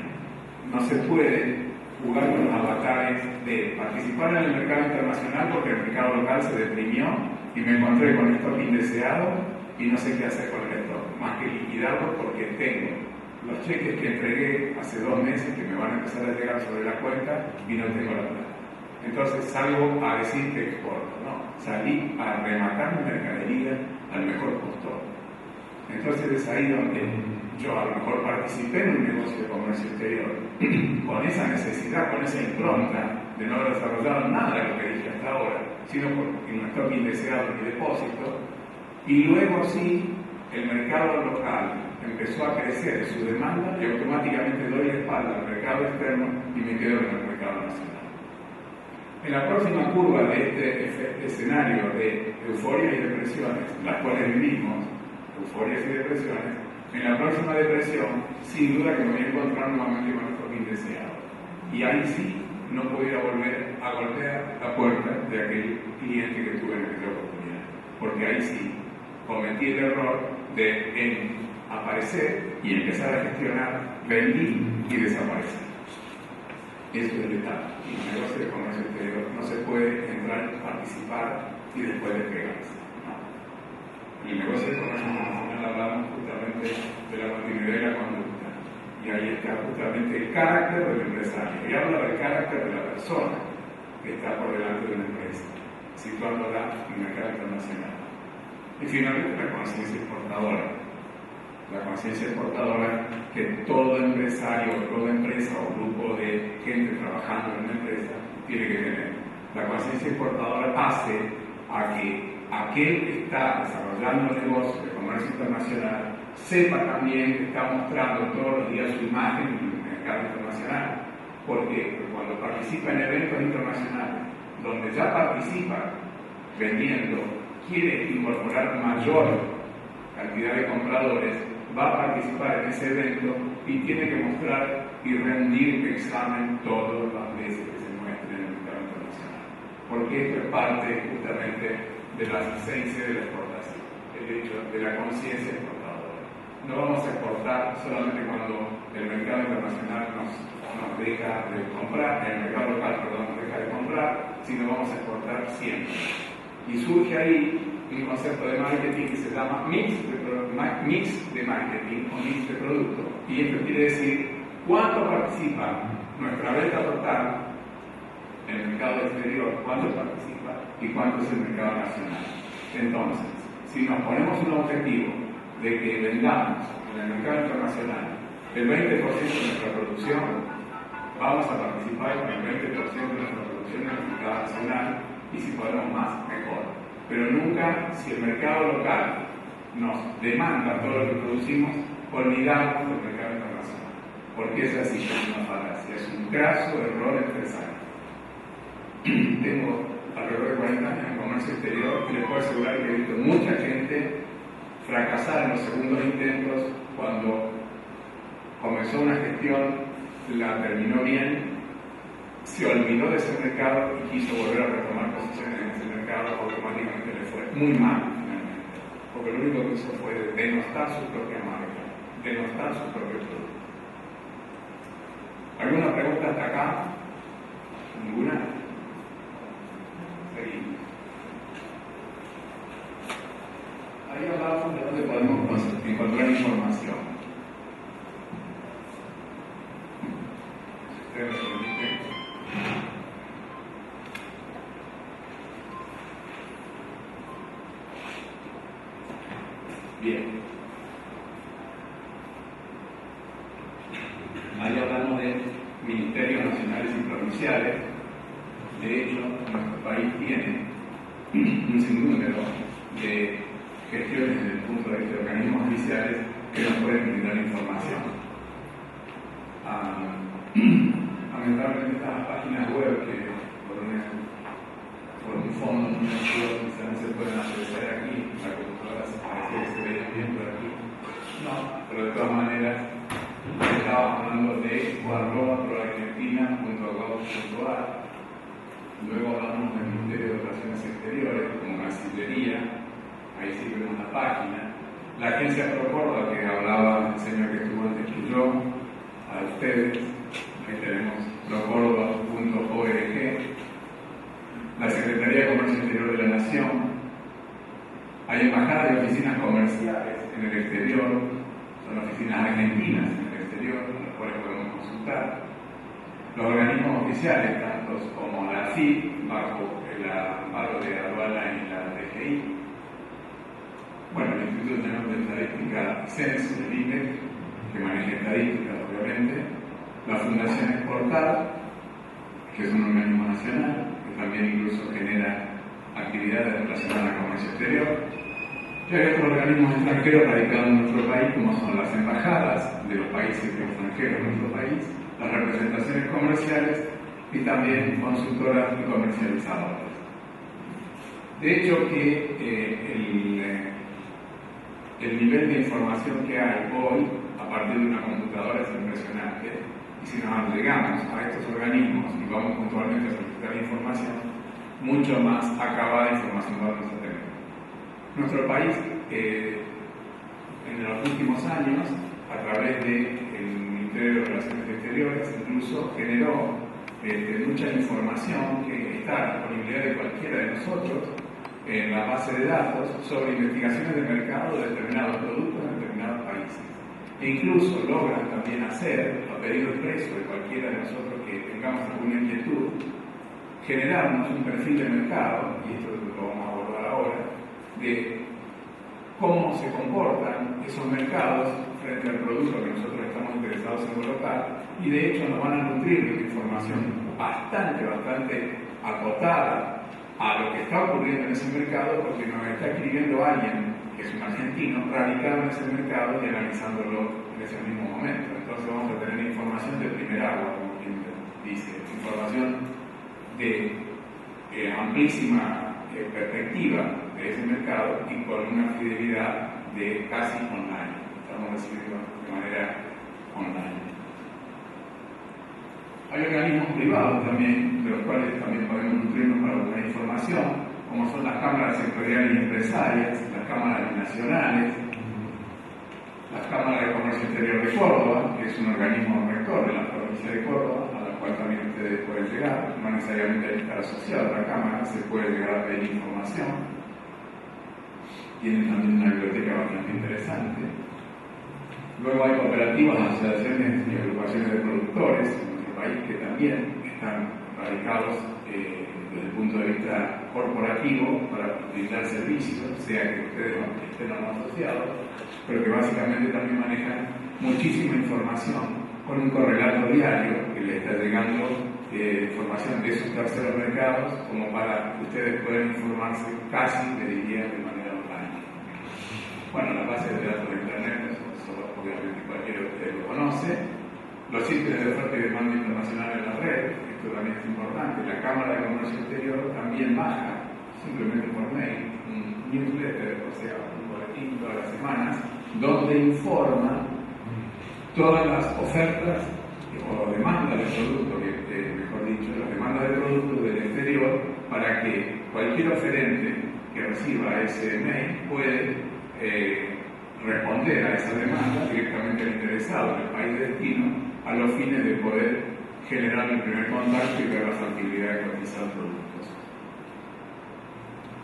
No se puede jugar con los avatares de participar en el mercado internacional porque el mercado local se deprimió y me encontré con stock indeseado y no sé qué hacer con el stock, más que liquidarlo porque tengo los cheques que entregué hace 2 meses que me van a empezar a llegar sobre la cuenta y no tengo la plata. Entonces salgo a decir que exporto, no, salí a rematar mi mercadería al mejor postor. Entonces es ahí donde yo a lo mejor participé en un negocio de comercio exterior con esa necesidad, con esa impronta de no haber desarrollado nada de lo que dije hasta ahora, sino porque no stock indeseado ni depósito, y luego sí el mercado local empezó a crecer su demanda y automáticamente doy la espalda al mercado externo y me quedo en el mercado nacional. En la próxima curva de este escenario de euforia y depresiones, las cuales vivimos, euforias y depresiones, en la próxima depresión, sin duda que me voy a encontrar nuevamente con esto indeseado. Y ahí sí no pudiera volver a golpear la puerta de aquel cliente que tuve en aquella oportunidad. Porque ahí sí cometí el error de aparecer y empezar a gestionar, vendí y desaparecer. Eso es el detalle. Y en el negocio de comercio exterior no se puede entrar, participar y después despegarse. No. En el negocio de comercio internacional hablamos justamente de la continuidad y la conducta. Y ahí está justamente el carácter del empresario. Y habla del carácter de la persona que está por delante de una empresa, situándola en el mercado internacional. Y finalmente la conciencia exportadora. La conciencia exportadora que todo empresario, toda empresa o grupo de gente trabajando en una empresa tiene que tener. La conciencia exportadora hace a que aquel que está desarrollando negocios de comercio internacional sepa también que está mostrando todos los días su imagen en el mercado internacional. ¿Por qué? Porque cuando participa en eventos internacionales, donde ya participa vendiendo, quiere incorporar mayor cantidad de compradores, va a participar en ese evento y tiene que mostrar y rendir examen todas las veces que se muestre en el mercado internacional. Porque esto es parte justamente de la licencia de la exportación, el hecho de la conciencia exportadora. No vamos a exportar solamente cuando el mercado internacional nos deja de comprar, el mercado local, perdón, nos deja de comprar, sino vamos a exportar siempre. Y surge ahí un concepto de marketing que se llama mix de marketing o mix de producto. Y esto quiere decir cuánto participa nuestra venta total en el mercado exterior, cuánto participa y cuánto es el mercado nacional. Entonces, si nos ponemos un objetivo de que vendamos en el mercado internacional el 20% de nuestra producción, vamos a participar con el 20% de nuestra producción en el mercado nacional y si podemos más, mejor. Pero nunca, si el mercado local nos demanda todo lo que producimos, olvidamos del mercado internacional. Porque es así, es una falacia, es un graso error empresario. Tengo alrededor de 40 años en comercio exterior y les puedo asegurar que he visto mucha gente fracasar en los segundos intentos cuando comenzó una gestión, la terminó bien, se olvidó de ese mercado y quiso volver a retomar posiciones en ese mercado, automáticamente le fue muy mal finalmente, porque lo único que hizo fue denostar su propia marca, denostar su propio producto. ¿Alguna pregunta hasta acá? ¿Ninguna? Seguimos. Ahí hablamos de dónde podemos encontrar información. Si ustedes lo permiten. Bien. Ahí hablamos de ministerios nacionales y provinciales. De hecho, nuestro país tiene un sinnúmero de gestiones desde el punto de vista de organismos oficiales que nos pueden brindar información. Lamentablemente estas páginas web que por un fondo quizás no se pueden acceder aquí, la computadora parecía que se veía bien por aquí. No, pero de todas maneras estaba hablando de @proargentina.gov.ar. Luego hablamos del Ministerio de Relaciones Exteriores como Cancillería, ahí sí vemos la página. La agencia Procórdoba, que hablaba el señor que estuvo antes que yo, a ustedes, ahí tenemos procórdoba.org. La Secretaría de Comercio Exterior de la Nación, Hay embajadas y oficinas comerciales en el exterior, son oficinas argentinas en el exterior, las cuales podemos consultar. Los organismos oficiales, tantos como la AFIP, bajo el amparo de aduana y la DGI. Bueno, el Instituto Nacional de Estadística, Censo, el INDEC, que maneja estadísticas, obviamente. La Fundación Exportar, que es un organismo nacional, que también incluso genera actividades relacionadas al comercio exterior. Y hay otros organismos extranjeros radicados en nuestro país, como son las embajadas de los países extranjeros en nuestro país, las representaciones comerciales y también consultoras y comercializadoras. De hecho, que el nivel de información que hay hoy a partir de una computadora es impresionante, y si nos llegamos a estos organismos y vamos puntualmente a solicitar información, mucho más acabada información vamos a tener. Nuestro país, en los últimos años, a través del Ministerio de Relaciones Exteriores, incluso generó mucha información que está a disponibilidad de cualquiera de nosotros en la base de datos sobre investigaciones de mercado de determinados productos en determinados países. E incluso logran también hacer, a pedido expreso de cualquiera de nosotros que tengamos alguna inquietud, generarnos un perfil de mercado, y esto lo vamos a abordar ahora, de cómo se comportan esos mercados frente al producto que nosotros estamos interesados en colocar, y de hecho nos van a nutrir de una información bastante acotada a lo que está ocurriendo en ese mercado, porque nos está escribiendo alguien que es un argentino radicado en ese mercado y analizándolo en ese mismo momento. Entonces vamos a tener información de primer agua, como quien dice, información de amplísima perspectiva de ese mercado y con una fidelidad de casi online. Estamos recibiendo de manera online. Hay organismos privados también, de los cuales también podemos nutrirnos para obtener información, como son las cámaras sectoriales y empresarias, las cámaras nacionales, las cámaras de comercio exterior de Córdoba, que es un organismo rector de la provincia de Córdoba, a la cual también ustedes pueden llegar, no necesariamente hay que estar asociado a la cámara, se puede llegar a pedir información. Tienen también una biblioteca bastante interesante. Luego hay cooperativas, asociaciones y agrupaciones de productores en nuestro país que también están radicados desde el punto de vista corporativo para brindar servicios, sea que ustedes estén o no asociados, pero que básicamente también manejan muchísima información con un correlato diario que les está llegando información de sus terceros mercados, como para que ustedes puedan informarse casi, le diría, de manera online. Bueno, las bases de datos de Internet, eso obviamente cualquiera de ustedes lo conoce. Los sitios de oferta y demanda internacional en la red, esto también es importante. La Cámara de Comercio Exterior también baja, simplemente por mail, un newsletter, o sea, un boletín todas las semanas, donde informa todas las ofertas o demandas de productos, mejor dicho, las demandas de productos del exterior, para que cualquier oferente que reciba ese mail puede responder a esa demanda directamente al interesado en el país de destino, a los fines de poder generar el primer contacto y ver la factibilidad de cotizar productos.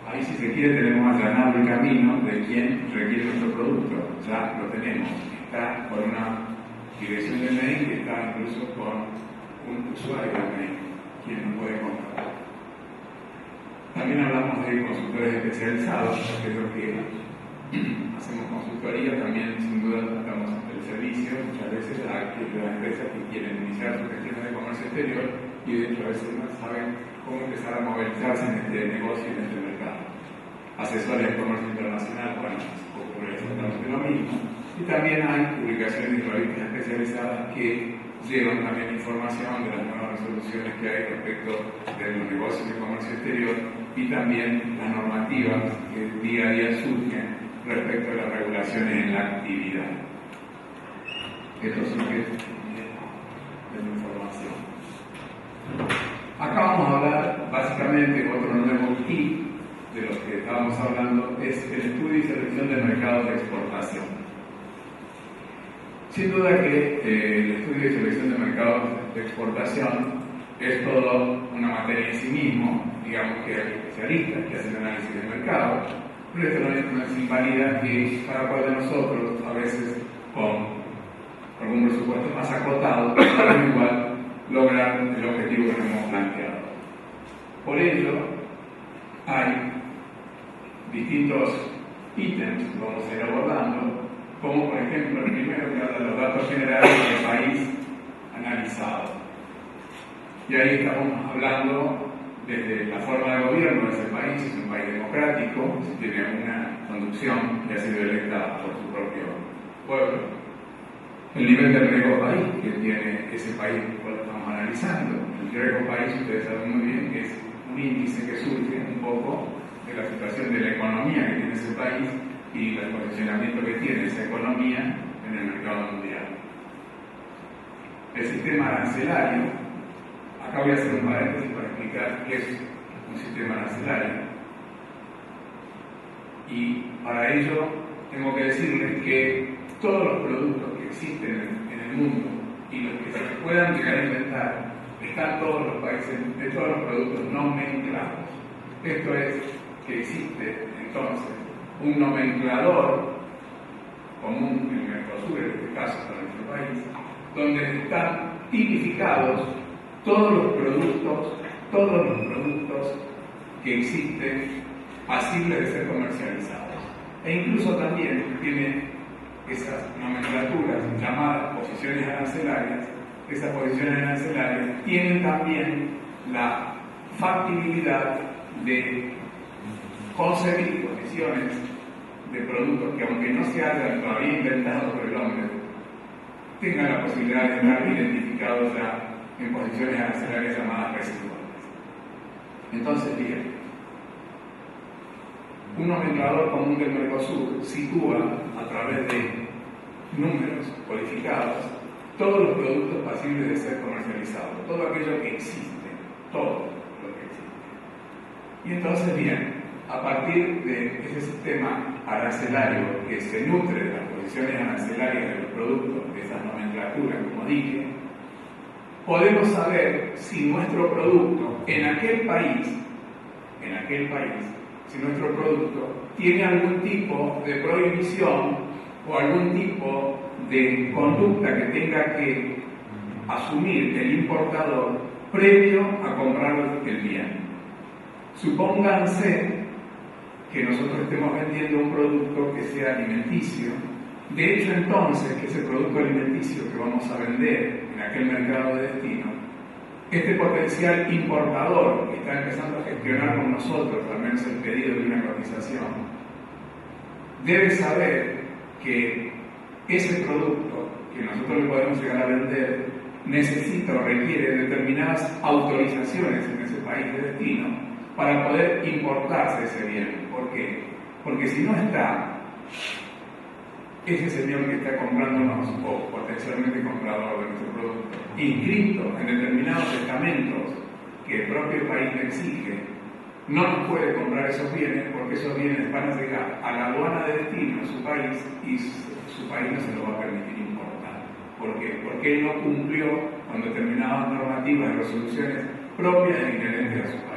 Ahí, si se quiere, tenemos allanado el camino de quien requiere nuestro producto. Ya lo tenemos. Está con una dirección de mail que está incluso con un usuario de mail, quien lo puede comprar. También hablamos de consultores especializados, que es lo que hacemos consultoría, también sin duda damos el servicio muchas veces a aquellas empresas que quieren iniciar sus gestiones de comercio exterior y de hecho a veces no saben cómo empezar a movilizarse en este negocio y en este mercado. Asesores de comercio internacional, bueno, ocurre exactamente lo mismo. Y también hay publicaciones y revistas especializadas que llevan también información de las nuevas resoluciones que hay respecto de los negocios de comercio exterior y también las normativas que día a día surgen respecto a las regulaciones en la actividad. Esto surge de la información. Acá vamos a hablar básicamente otro nuevo kit de los que estábamos hablando, es el estudio y selección de mercados de exportación. Sin duda que el estudio y selección de mercados de exportación es todo una materia en sí mismo. Digamos que hay especialistas que hacen análisis de mercado, pero esto no invalida que cada cual de nosotros, a veces con algún presupuesto más acotado, podamos igual lograr el objetivo que hemos planteado. Por ello, hay distintos ítems que vamos a ir abordando, como por ejemplo el primero que habla de los datos generales del país analizado. Y ahí estamos hablando desde la forma de gobierno de ese país, es un país democrático, tiene una conducción que ha sido electa por su propio pueblo. El nivel de riesgo país que tiene ese país, que lo estamos analizando. El riesgo país, ustedes saben muy bien, que es un índice que surge un poco de la situación de la economía que tiene ese país y el posicionamiento que tiene esa economía en el mercado mundial. El sistema arancelario, acá voy a hacer un paréntesis para explicar qué es un sistema arancelario. Y para ello tengo que decirles que todos los productos que existen en el mundo y los que se puedan llegar a inventar están todos los países de todos los productos nomenclados. Esto es que existe entonces un nomenclador común en el Mercosur, en este caso para nuestro país, donde están tipificados todos los productos que existen pasibles de ser comercializados. E incluso también tiene esas nomenclaturas llamadas posiciones arancelarias. Esas posiciones arancelarias tienen también la factibilidad de concebir posiciones de productos que, aunque no se hayan todavía inventado por el hombre, tengan la posibilidad de estar identificados ya en posiciones arancelarias llamadas residuales. Entonces, bien, un nomenclador común del Mercosur sitúa a través de números codificados todos los productos pasibles de ser comercializados, todo aquello que existe, todo lo que existe. Y entonces, bien, a partir de ese sistema arancelario que se nutre de las posiciones arancelarias de los productos, de esas nomenclaturas, como dije, podemos saber si nuestro producto en aquel país, si nuestro producto tiene algún tipo de prohibición o algún tipo de conducta que tenga que asumir el importador previo a comprar el bien. Supónganse que nosotros estemos vendiendo un producto que sea alimenticio. De hecho, entonces, que ese producto alimenticio que vamos a vender en aquel mercado de destino, este potencial importador que está empezando a gestionar con nosotros, al menos el pedido de una cotización, debe saber que ese producto que nosotros le podemos llegar a vender necesita o requiere determinadas autorizaciones en ese país de destino para poder importarse ese bien. ¿Por qué? Porque si no está ese señor que está comprándonos o potencialmente comprador de nuestro producto inscrito en determinados estamentos que el propio país le exige, no nos puede comprar esos bienes porque esos bienes van a llegar a la aduana de destino en su país y su país no se lo va a permitir importar. ¿Por qué? Porque él no cumplió con determinadas normativas y resoluciones propias e inherentes a su país.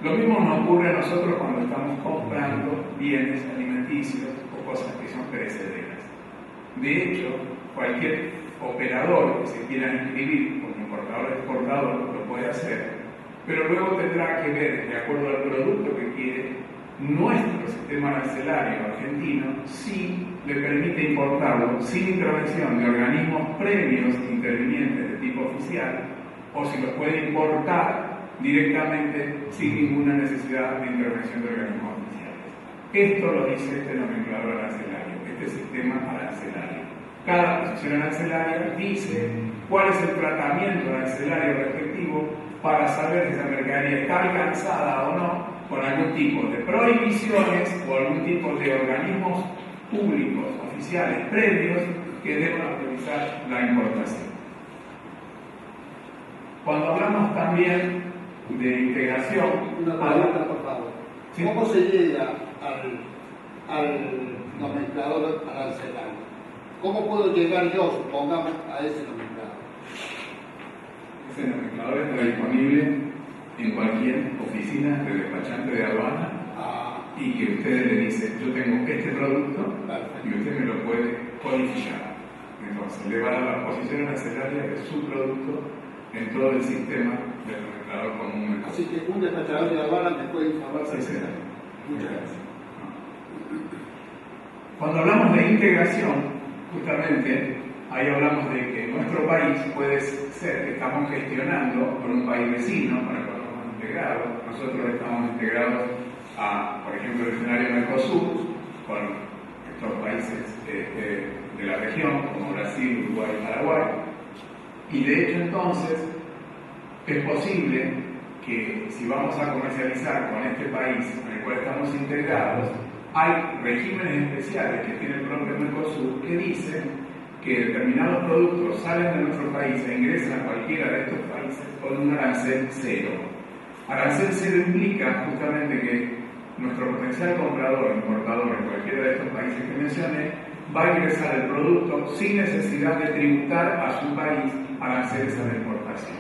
Lo mismo nos ocurre a nosotros cuando estamos comprando bienes alimenticios o cosas que son perecederas. De hecho, cualquier operador que se quiera inscribir como importador o exportador lo puede hacer, pero luego tendrá que ver, de acuerdo al producto que quiere, nuestro sistema arancelario argentino si le permite importarlo sin intervención de organismos previos intervinientes de tipo oficial o si lo puede importar directamente sin ninguna necesidad de intervención de organismos oficiales. Esto lo dice este nomenclador arancelario, este sistema arancelario. Cada posición arancelaria dice cuál es el tratamiento arancelario respectivo para saber si esa mercadería está alcanzada o no con algún tipo de prohibiciones o algún tipo de organismos públicos oficiales previos que deban autorizar la importación. Cuando hablamos también de integración... Una pregunta, por favor. ¿Sí? ¿Cómo se llega al nomenclador arancelario? ¿Cómo puedo llegar yo, supongamos, a ese nomenclador? Ese nomenclador está disponible en cualquier oficina de despachante de aduana y que usted le dice, yo tengo este producto y usted me lo puede codificar. Entonces, le va a dar la posición arancelaria de su producto en todo el sistema del registrador común. Así que un despachador de aduana me puede informar. Sí, sí. Muchas gracias. Cuando hablamos de integración, justamente ahí hablamos de que nuestro país puede ser que estamos gestionando con un país vecino, con el cual estamos integrados. Nosotros estamos integrados a, por ejemplo, el escenario Mercosur, con estos países de la región, como Brasil, Uruguay y Paraguay. Y de hecho, entonces, es posible que si vamos a comercializar con este país en el cual estamos integrados, hay regímenes especiales que tiene el propio Mercosur que dicen que determinados productos salen de nuestro país e ingresan a cualquiera de estos países con un arancel cero. Arancel cero implica justamente que nuestro potencial comprador o importador en cualquiera de estos países que mencioné va a ingresar el producto sin necesidad de tributar a su país aranceles a la importación.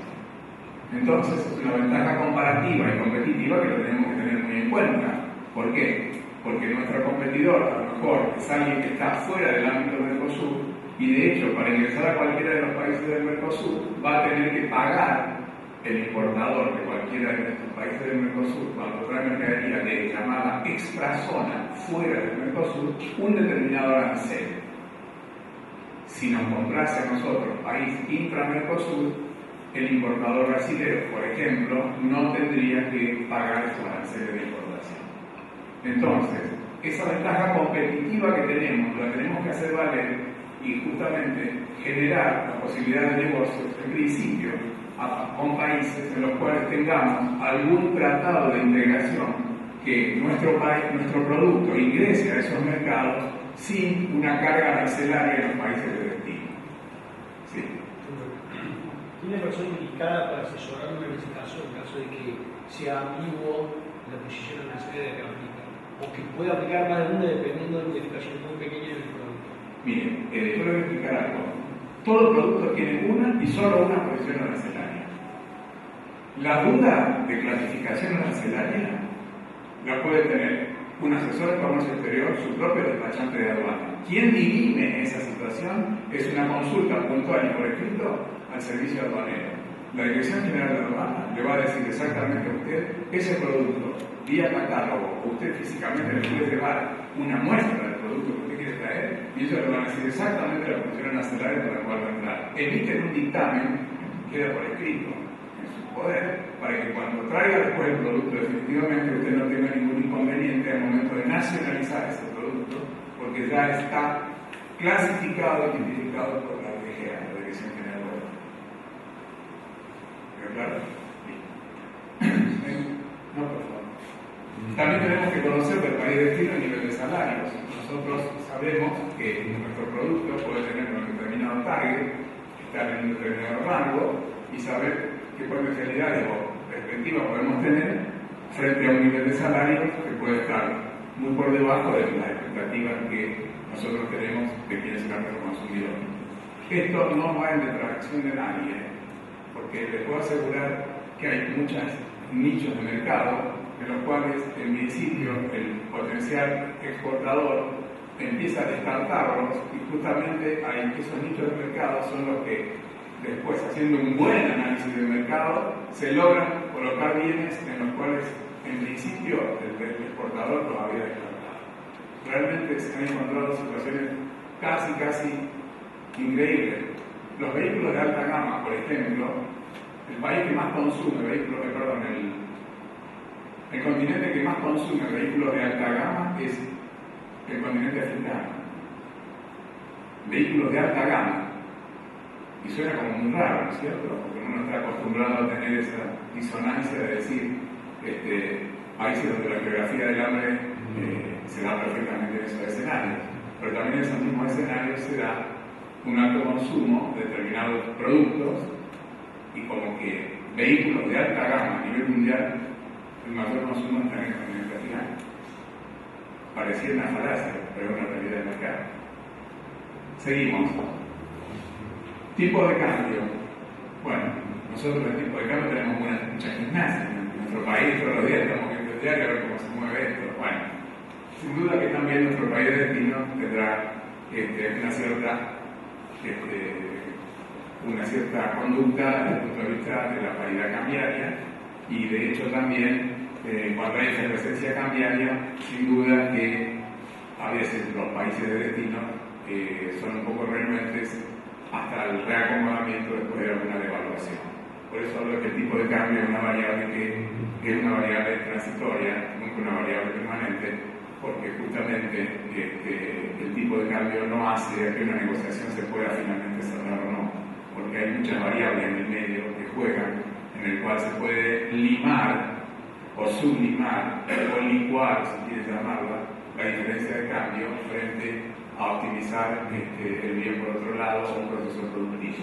Entonces, es una ventaja comparativa y competitiva que lo tenemos que tener muy en cuenta. ¿Por qué? Porque nuestro competidor, a lo mejor, es alguien que está fuera del ámbito del Mercosur y de hecho, para ingresar a cualquiera de los países del Mercosur, va a tener que pagar el importador de cualquiera de estos países del Mercosur, cuando trae mercadería de llamada extrazona fuera del Mercosur, un determinado arancel. Si nos comprase a nosotros, país intra-Mercosur, el importador brasileño, por ejemplo, no tendría que pagar esos aranceles de importación. Entonces, esa ventaja competitiva que tenemos, la tenemos que hacer valer y justamente generar la posibilidad de negocios, en principio, con países en los cuales tengamos algún tratado de integración que nuestro producto ingrese a esos mercados sin una carga arancelaria en los países de destino. Sí. ¿Tiene persona indicada para asesorarme en ese caso, en caso de que sea ambiguo la posición arancelaria que aplica? O que pueda aplicar más de una dependiendo de la modificación muy pequeña del producto. Miren, yo le voy a explicar algo. Todo producto tiene una y solo una posición arancelaria. La duda de clasificación arancelaria la puede tener un asesor de comercio exterior, su propio despachante de aduana. Quien dirime esa situación es una consulta puntual y por escrito al servicio aduanero. La Dirección General de Aduana le va a decir exactamente a usted ese producto vía catálogo, o usted físicamente le puede llevar una muestra del producto que usted quiere traer y ellos le van a decir exactamente la función arancelaria para la cual va a entrar. Emiten un dictamen que queda por escrito en su poder para que cuando traiga después el producto definitivamente usted no tenga ningún inconveniente al momento de nacionalizar ese producto porque ya está clasificado y identificado por la DGA, la Dirección General de Aduana. ¿Pero claro? No, por favor. También tenemos que conocer del país de destino el nivel de salarios. Nosotros sabemos que nuestro producto puede tener un determinado target, estar en un determinado rango y saber qué potencialidades o perspectivas podemos tener frente a un nivel de salarios que puede estar muy por debajo de las expectativas que nosotros tenemos de quienes son nuestros consumidores. Esto no va en detracción de nadie, porque les puedo asegurar que hay muchos nichos de mercado en los cuales en principio el potencial exportador empieza a descartarlos y justamente hay esos nichos de mercado son los que después, haciendo un buen análisis de mercado, se logran colocar bienes en los cuales en principio el exportador los había descartado. Realmente se han encontrado situaciones casi increíbles. Los vehículos de alta gama, por ejemplo, el país que más consume vehículos, el continente que más consume vehículos de alta gama es el continente africano. Vehículos de alta gama. Y suena como muy raro, ¿no es cierto? Porque uno no está acostumbrado a tener esa disonancia de decir países donde la geografía del hambre se da perfectamente en esos escenarios. Pero también en esos mismos escenarios se da un alto consumo de determinados productos y como que vehículos de alta gama a nivel mundial, el mayor consumo está en el continente africano. Parecía una falacia, pero es una realidad del mercado. Seguimos. Tipo de cambio. Bueno, nosotros el tipo de cambio tenemos mucha gimnasia. En nuestro país todos los días estamos viendo el diario a ver cómo se mueve esto. Bueno, Sin duda que también nuestro país de destino tendrá una cierta conducta desde el punto de vista de la paridad cambiaria, y de hecho también cuando hay efervescencia cambiaria, sin duda que a veces los países de destino son un poco renuentes hasta el reacomodamiento después de alguna devaluación. Por eso hablo de que el tipo de cambio es una variable que es una variable transitoria, nunca una variable permanente, porque justamente el tipo de cambio no hace que una negociación se pueda finalmente cerrar o no, porque hay muchas variables en el medio que juegan, en el cual se puede limar o sublimar o licuar, si quieres llamarla, la diferencia de cambio frente a optimizar el bien por otro lado o un proceso productivo.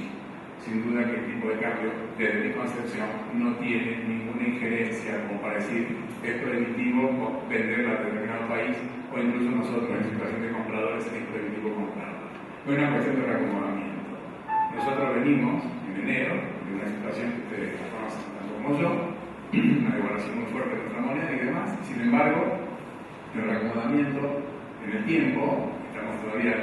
Sin duda que el tipo de cambio, desde mi concepción, no tiene ninguna injerencia como para decir es prohibitivo venderla a determinado país, o incluso nosotros en situación de compradores es prohibitivo comprarla. Es una cuestión de reacomodamiento. Nosotros venimos en enero de una situación que ustedes conocen tanto como yo, una devaluación muy fuerte de nuestra moneda y demás. Sin embargo, el reacomodamiento en el tiempo, estamos todavía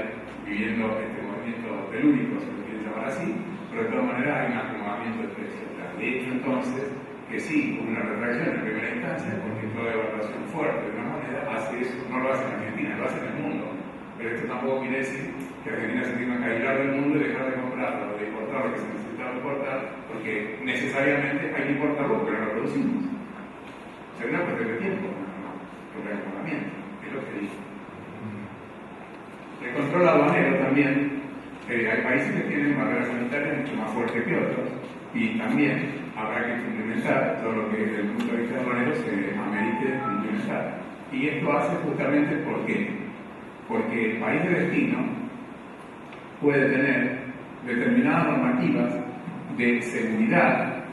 viviendo este movimiento telúrico, si lo quieren llamar así, pero de todas maneras hay un acomodamiento de precios. De hecho, entonces, que sí, hubo una retracción en primera instancia, porque toda devaluación fuerte de una moneda hace eso, no lo hace en Argentina, lo hace en el mundo. Pero esto tampoco quiere decir que Argentina se tenga que aislar del mundo y dejar de comprarlo, o de importar lo que se necesitaba importar, porque necesariamente hay que importarlo porque no lo producimos. O sea, es una cuestión de tiempo, el reacomodamiento, es lo que digo. El control aduanero también, hay países que tienen barreras sanitarias mucho más fuertes que otros, y también habrá que implementar todo lo que desde el punto de vista aduanero se amerite implementar. Y esto hace justamente porque el país de destino puede tener determinadas normativas de seguridad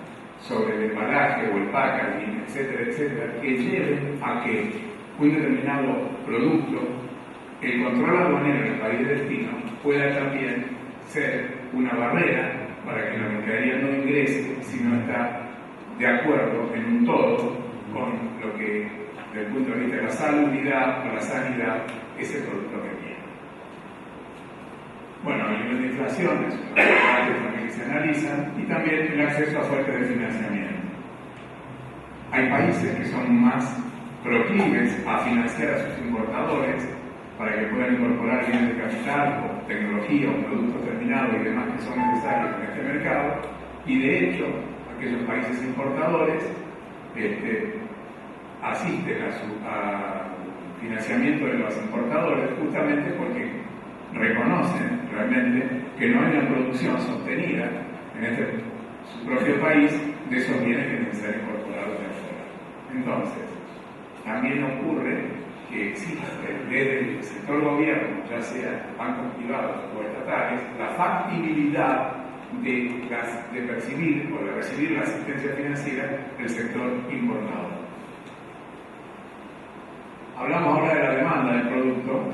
sobre el embalaje o el packaging, etcétera, etcétera, que lleven a que un determinado producto, el control aduanero en el país de destino, pueda también ser una barrera para que la mercadería no ingrese si no está de acuerdo en un todo con lo que, desde el punto de vista de la salubridad o la sanidad, es el producto que tiene. Bueno, el nivel de inflación es una realidad que también se analizan, y también el acceso a fuentes de financiamiento. Hay países que son más proclives a financiar a sus importadores para que puedan incorporar bienes de capital o tecnología o productos terminados y demás que son necesarios en este mercado, y de hecho aquellos países importadores asisten a su financiamiento de los importadores justamente porque reconocen realmente que no hay una producción sostenida en su propio país de esos bienes que necesitan incorporarlos de afuera. Entonces, también ocurre que existe desde el sector gobierno, ya sea bancos privados o estatales, la factibilidad de percibir o de recibir la asistencia financiera del sector importador. Hablamos ahora de la demanda del producto,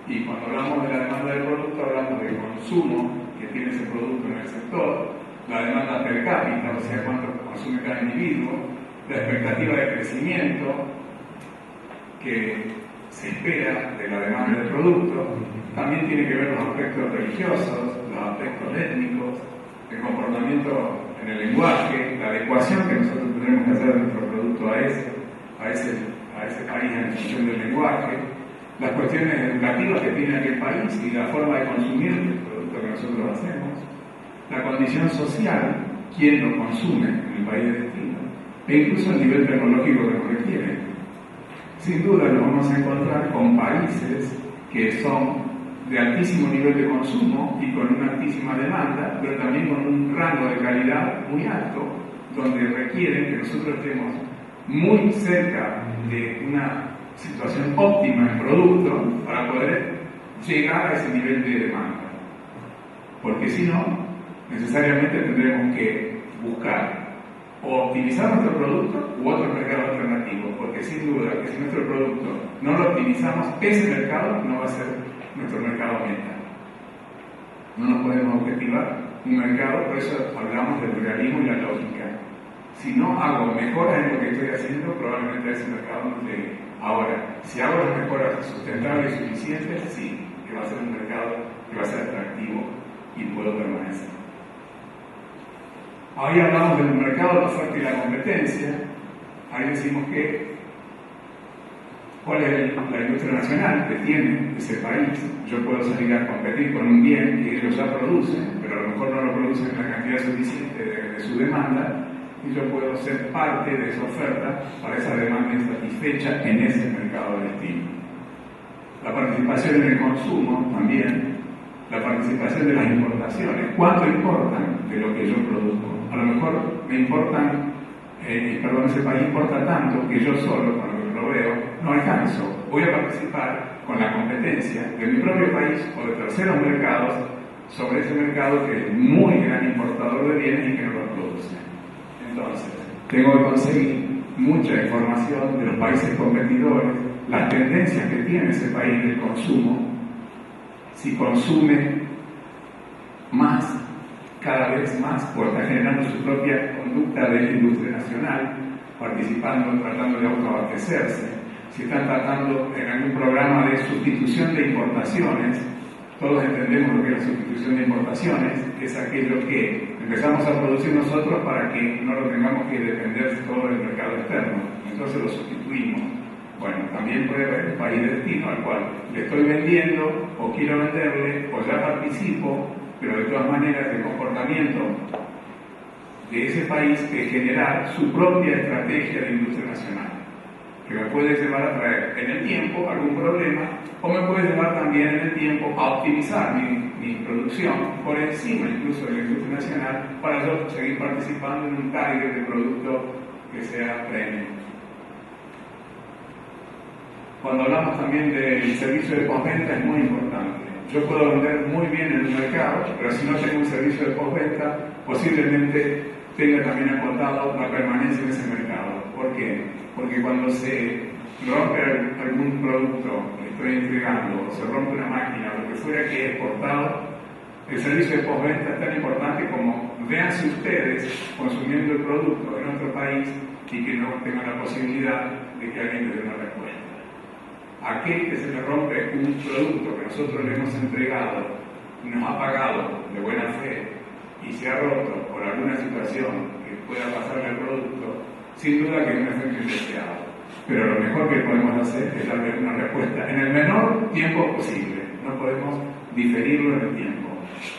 y cuando hablamos de la demanda del producto hablamos del consumo que tiene ese producto en el sector, la demanda per cápita, o sea, cuánto consume cada individuo, la expectativa de crecimiento que se espera de la demanda del producto, también tiene que ver los aspectos religiosos, los aspectos étnicos, el comportamiento en el lenguaje, la adecuación que nosotros tendremos que hacer de nuestro producto a ese país en función del lenguaje, las cuestiones educativas que tiene aquel país y la forma de consumir el producto que nosotros hacemos, la condición social, quién lo consume en el país de destino, e incluso el nivel tecnológico que lo requiere. Sin duda nos vamos a encontrar con países que son de altísimo nivel de consumo y con una altísima demanda, pero también con un rango de calidad muy alto, donde requieren que nosotros estemos muy cerca de una situación óptima en producto para poder llegar a ese nivel de demanda. Porque si no, necesariamente tendremos que buscar o optimizar nuestro producto u otro mercado alternativo, porque sin duda que si nuestro producto no lo optimizamos, ese mercado no va a ser nuestro mercado meta. No nos podemos objetivar un mercado, por eso hablamos del realismo y la lógica. Si no hago mejoras en lo que estoy haciendo, probablemente a ese mercado no llegue. Ahora, si hago las mejoras sustentables y suficientes, sí, que va a ser un mercado que va a ser atractivo y puedo permanecer. Ahí hablamos del mercado, la oferta y la competencia. Ahí decimos que cuál es la industria nacional que tiene ese país. Yo puedo salir a competir con un bien que ellos ya producen, pero a lo mejor no lo producen en la cantidad suficiente de su demanda, y yo puedo ser parte de esa oferta para esa demanda insatisfecha en ese mercado de destino. La participación en el consumo también, la participación de las importaciones. ¿Cuánto importan de lo que yo produzco? A lo mejor me importan, ese país importa tanto que yo solo, con lo que lo veo, no alcanzo. Voy a participar con la competencia de mi propio país o de terceros mercados sobre ese mercado que es muy gran importador de bienes y que no los produce. Entonces, tengo que conseguir mucha información de los países competidores, las tendencias que tiene ese país del consumo, si consume más, cada vez más, pues está generando su propia conducta de la industria nacional, participando, tratando de autoabastecerse, si están tratando en algún programa de sustitución de importaciones. Todos entendemos lo que es la sustitución de importaciones, que es aquello que empezamos a producir nosotros para que no lo tengamos que depender todo del mercado externo. Entonces lo sustituimos. Bueno, también puede haber un país de destino al cual le estoy vendiendo o quiero venderle o ya participo, pero de todas maneras el comportamiento de ese país es generar su propia estrategia de industria nacional, que me puede llevar a traer en el tiempo algún problema o me puede llevar también en el tiempo a optimizar mi producción por encima incluso de la industria nacional para yo seguir participando en un target de producto que sea premium. Cuando hablamos también del servicio de postventa es muy importante. Yo puedo vender muy bien en el mercado, pero si no tengo un servicio de postventa, posiblemente tenga también acotado la permanencia en ese mercado. ¿Por qué? Porque cuando se rompe algún producto que estoy entregando, o se rompe una máquina, o lo que fuera que he exportado, el servicio de postventa es tan importante como véanse ustedes consumiendo el producto en otro país y que no tengan la posibilidad de que alguien le dé una respuesta. Aquel que se le rompe un producto que nosotros le hemos entregado, nos ha pagado de buena fe y se ha roto por alguna situación que pueda pasarle al producto, sin duda que es un efecto indeseado. Pero lo mejor que podemos hacer es darle una respuesta en el menor tiempo posible. No podemos diferirlo en el tiempo,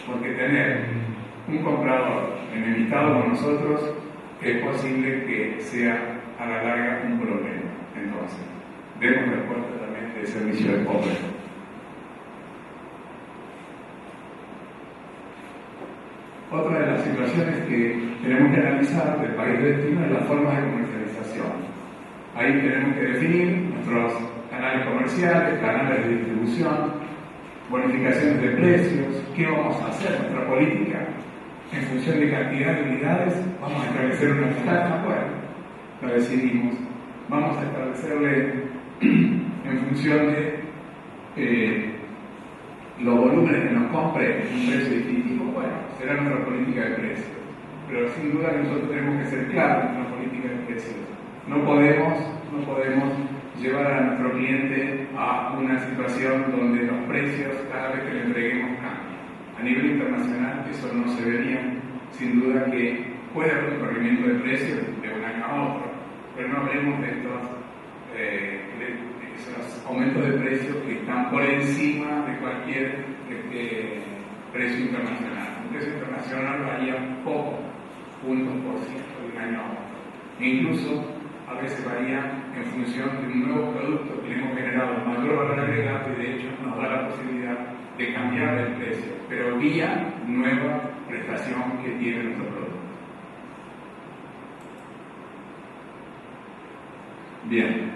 porque tener un comprador enemistado con nosotros es posible que sea a la larga un problema. Entonces, demos respuesta también del servicio de postventa. Otra de las situaciones que tenemos que analizar del país de destino es las formas de comercialización. Ahí tenemos que definir nuestros canales comerciales, canales de distribución, bonificaciones de precios, qué vamos a hacer, nuestra política en función de cantidad de unidades, vamos a establecer una tasa, bueno, lo decidimos, vamos a establecerle en función de los volúmenes que nos compre un precio definitivo, bueno, será nuestra política de precios. Pero sin duda que nosotros tenemos que ser claros en nuestra política de precios. No podemos llevar a nuestro cliente a una situación donde los precios cada vez que le entreguemos cambian. A nivel internacional eso no se vería. Sin duda que puede haber un corrimiento de precios de un año a otro, pero no hablemos de esos aumentos de precios que están por encima de cualquier precio internacional. Un precio internacional varía poco, puntos por ciento de un año a otro. E incluso a veces varía en función de un nuevo producto que le hemos generado mayor valor agregado y de hecho nos da la posibilidad de cambiar el precio, pero vía nueva prestación que tiene nuestro producto. Bien.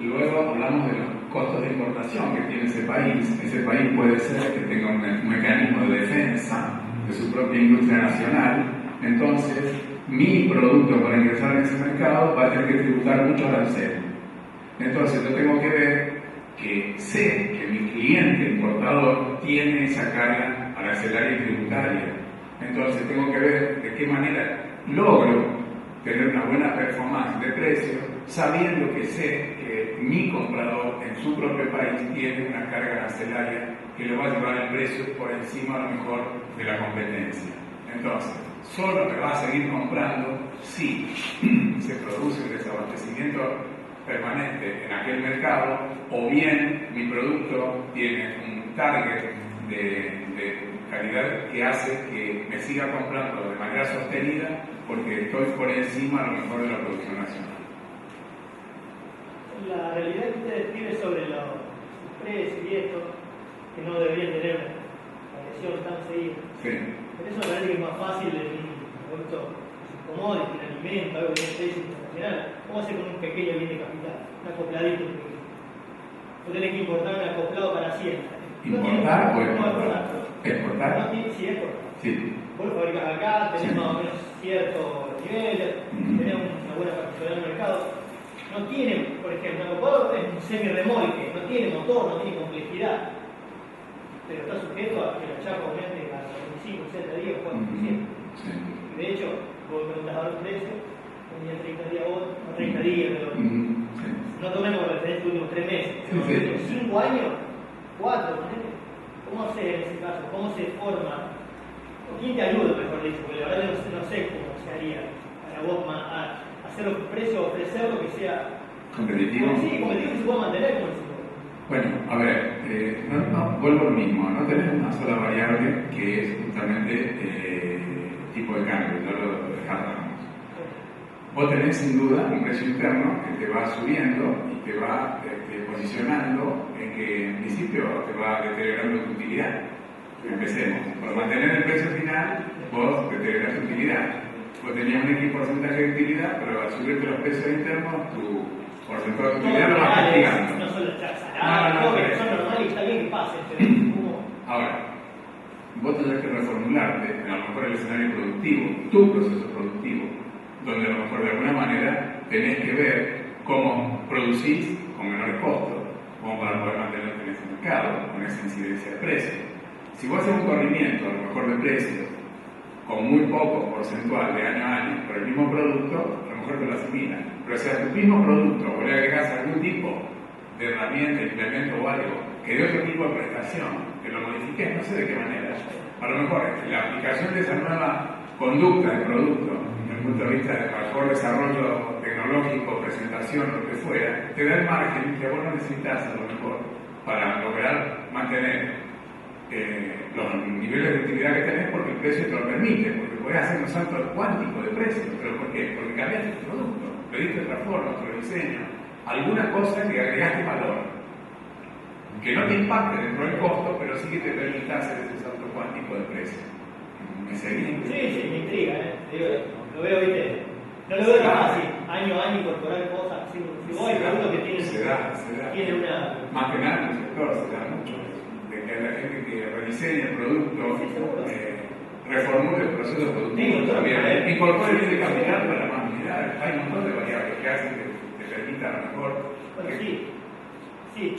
Luego hablamos de los costos de importación que tiene ese país. Ese país puede ser que tenga un mecanismo de defensa de su propia industria nacional. Entonces, mi producto para ingresar en ese mercado va a tener que tributar mucho arancel. Entonces, yo tengo que ver que sé que mi cliente importador tiene esa carga arancelaria y tributaria. Entonces, tengo que ver de qué manera logro tener una buena performance de precios sabiendo que sé que mi comprador en su propio país tiene una carga arancelaria que le va a llevar el precio por encima a lo mejor de la competencia. Entonces, solo me va a seguir comprando si se produce un desabastecimiento permanente en aquel mercado, o bien mi producto tiene un target de calidad que hace que me siga comprando de manera sostenida porque estoy por encima a lo mejor de la producción nacional. La realidad que usted describe sobre los precios y esto, que no deberían tener variación tan seguida. Sí. Por eso me parece que es más fácil en un producto commodity, un alimento, algo que tiene precio internacional. ¿Cómo hacer con un pequeño bien de capital? Un acopladito. Usted tiene que importar un acoplado para Hacienda. ¿Importar o exportar? ¿Exportar? No tiene, sí, exportar. Sí. Vos lo fabricás acá, tenés Sí. más o menos cierto nivel, tenés una buena capacidad en el mercado. No tiene, por ejemplo, un acoplado es un semi-remolque, no tiene motor, no tiene complejidad. Pero está sujeto a que la chapa aumente a 25, 60 días, 4%. Sí. De hecho, vos me preguntás ahora el precio, un día 30 días vos, no 30 días, pero Sí. no tomemos referencia los últimos 3 meses, Sí, los sí. últimos 5 años, 4, ¿cómo haces en ese caso? ¿Cómo se forma? ¿O quién te ayuda, mejor dicho? Porque la verdad no sé cómo se haría para vos hacer los precios, ofrecer lo que sea ¿Competitivo? Sí, competitivo que se pueda mantener como el Bueno, a ver, vuelvo al mismo, no tenés una sola variable que es justamente tipo de cambio, no lo descartamos. Vos tenés sin duda un precio interno que te va subiendo y te va posicionando en que en principio te va deteriorando tu utilidad. Empecemos, por mantener el precio final, vos deterioras tu utilidad. Vos tenías un X porcentaje de utilidad, pero al subirte los precios internos, tu porcentaje de utilidad lo vas castigando. No solo saladas, son normales y está bien que pase, pero como... Ahora, vos tenés que reformularte, a lo mejor el escenario productivo, tu proceso productivo, donde a lo mejor de alguna manera tenés que ver cómo producís con menores costos, como para poder mantenerte en ese mercado, con esa incidencia de precios. Si vos haces un corrimiento, a lo mejor de precios, con muy poco porcentual de año a año por el mismo producto, a lo mejor te lo asimilas. Pero si a tu mismo producto vos le agregás algún tipo de herramienta, implemento o algo que de otro tipo de prestación, que lo modifiques, no sé de qué manera, a lo mejor la aplicación de esa nueva conducta de producto, desde el punto de vista de mejor desarrollo tecnológico, presentación, lo que fuera, te da el margen que vos no necesitas a lo mejor para lograr mantener los niveles de utilidad que tenés porque el precio te lo permite, porque podés hacer un salto cuántico de precio. ¿Pero por qué? Porque cambiaste tu producto, le diste otra forma, otro diseño, alguna cosa que agregaste valor, que no te impacte dentro del costo, pero sí que te permita hacer ese salto cuántico de precio. ¿Me seguís? Sí, me intriga, digo, lo veo, viste, no lo veo tan fácil, año a año incorporar cosas, si vos hay productos que tienen, se da. tiene una... Más que nada en el sector se da mucho. De que la gente que rediseña el producto, reformule el proceso productivo también, incorpore el de capital para más unidades. Hay un montón de variables que hacen que te permita a lo mejor. Bueno, sí,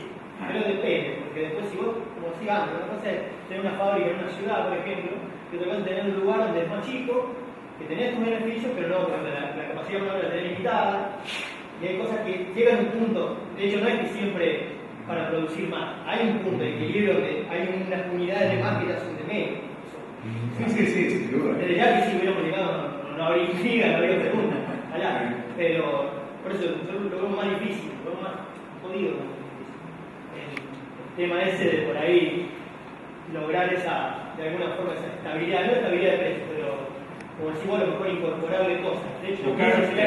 pero depende, porque después si vos, como decía antes, una cosa es tener una fábrica en una ciudad, por ejemplo, y otra cosa es tener un lugar donde es más chico, que tenés tus beneficios, pero no, porque la capacidad de la tenés limitada, y hay cosas que llegan a un punto, de hecho no es que siempre para producir más. Hay un punto de equilibrio que hay unas unidades de más que ya son de menos. Sí, sin duda. Desde ya que si hubiéramos llegado no habría intriga, no habría preguntas. Pero por eso yo lo veo más difícil, lo veo más jodido. El tema ese de por ahí lograr esa, de alguna forma, esa estabilidad, no estabilidad de precio, pero como decimos, a lo mejor incorporable cosas. De hecho, buscar también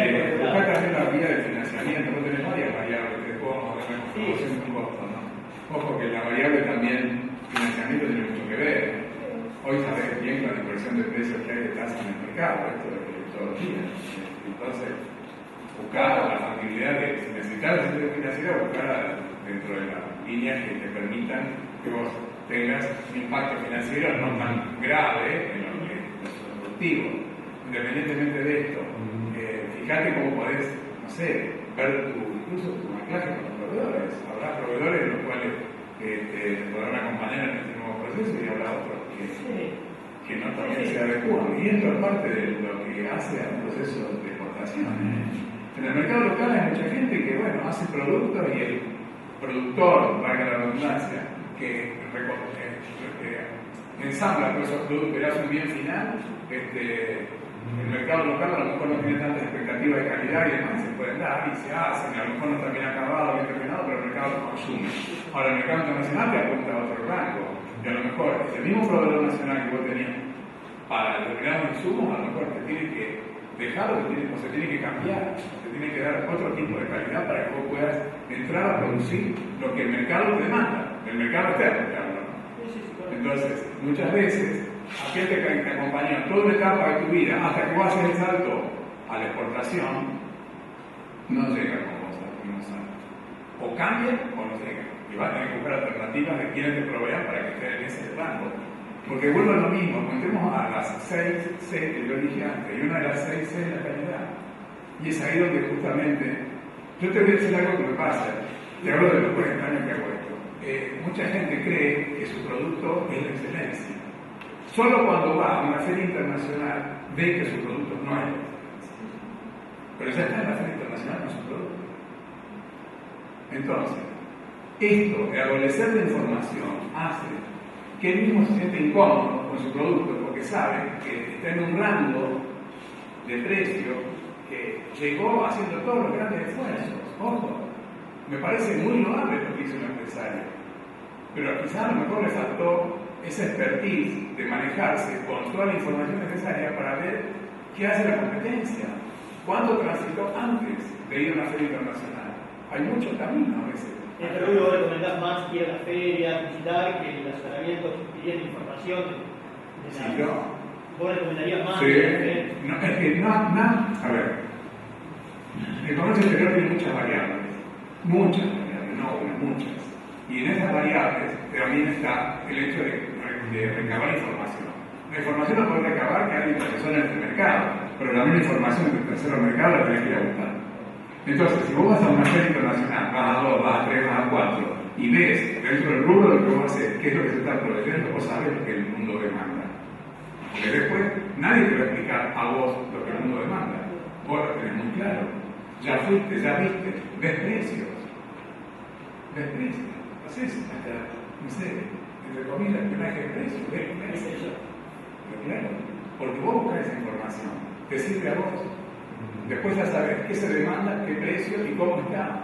la vía de financiamiento, no tenés varias variables que después vamos a ver un costo, ¿no? Ojo que la variable también financiamiento tiene mucho que ver. Hoy sabés bien la dispersión de precios que hay de tasas en el mercado, esto es de todos los días. Entonces, buscar la facilidad de, si necesitas el centro financiero, buscar dentro de las líneas que te permitan que vos tengas un impacto financiero no tan grave en lo que es productivo. Independientemente de esto, fíjate cómo podés, no sé, ver incluso tu anclaje con los proveedores. Habrá proveedores en los cuales te podrán acompañar en este nuevo proceso y habrá otros que no también se adecúan. Y esto es parte de lo que hace a un proceso de exportación. En el mercado local hay mucha gente que, bueno, hace productos y el productor, valga la redundancia, que ensambla todos esos productos y hace un bien final, el mercado local a lo mejor no tiene tantas expectativas de calidad y demás, se pueden dar y se hacen, a lo mejor no está bien acabado, bien terminado, pero el mercado lo consume. Ahora, el mercado internacional te apunta a otro rango, y a lo mejor ese mismo proveedor nacional que vos tenías para determinados insumos, a lo mejor te tiene que dejar o se tiene que cambiar, te tiene que dar otro tipo de calidad para que vos puedas entrar a producir lo que el mercado te demanda, el mercado externo, claro. Entonces, muchas veces, aquel que te acompaña toda una etapa de tu vida hasta que vos haces el salto a la exportación, no llega con vos a comenzar. O cambia o no llega. Y vas a tener que buscar alternativas de quienes te provean para que estés en ese rango. Porque vuelvo a lo mismo, cuando entremos a las 6 C que yo dije antes, y una de las 6 C es la calidad. Y es ahí donde justamente, yo te voy a decir algo que me pasa, te hablo de los 40 años que hago esto. Mucha gente cree que su producto es la excelencia. Solo cuando va a una feria internacional ve que su producto no es. Pero ya está en la feria internacional con su producto. Entonces, esto de adolecer de información hace que él mismo se siente incómodo con su producto porque sabe que está en un rango de precio que llegó haciendo todos los grandes esfuerzos. Ojo, me parece muy loable lo que hizo un empresario. Pero quizás a lo mejor le faltó esa expertise de manejarse con toda la información necesaria para ver qué hace la competencia, cuánto transitó antes de ir a una feria internacional. Hay muchos caminos a veces. Pero luego recomendás más ir a la feria, visitar, que el asesoramiento pidiendo información. ¿Vos recomendarías más? Sí. No, es que a ver, el comercio exterior tiene muchas variables, no una, muchas. Y en esas variables también está el hecho de recabar información. La información la puede recabar que alguien interesó en este mercado, pero la misma información del tercer mercado la tenés que ir a buscar. Entonces, si vos vas a una feria internacional, vas a 2, vas a 3, vas a 4, y ves dentro del rubro lo que vos haces, qué es lo que se está proveyendo, vos sabés lo que el mundo demanda. Porque después nadie te va a explicar a vos lo que el mundo demanda. Vos lo tenés muy claro. Ya fuiste, ya viste, ves precios. Haces hasta, no sé, entre comillas, espionaje de precios, ves precios. Pero claro, porque vos buscas esa información, te sirve a vos. Después ya sabes qué se demanda, qué precio y cómo está.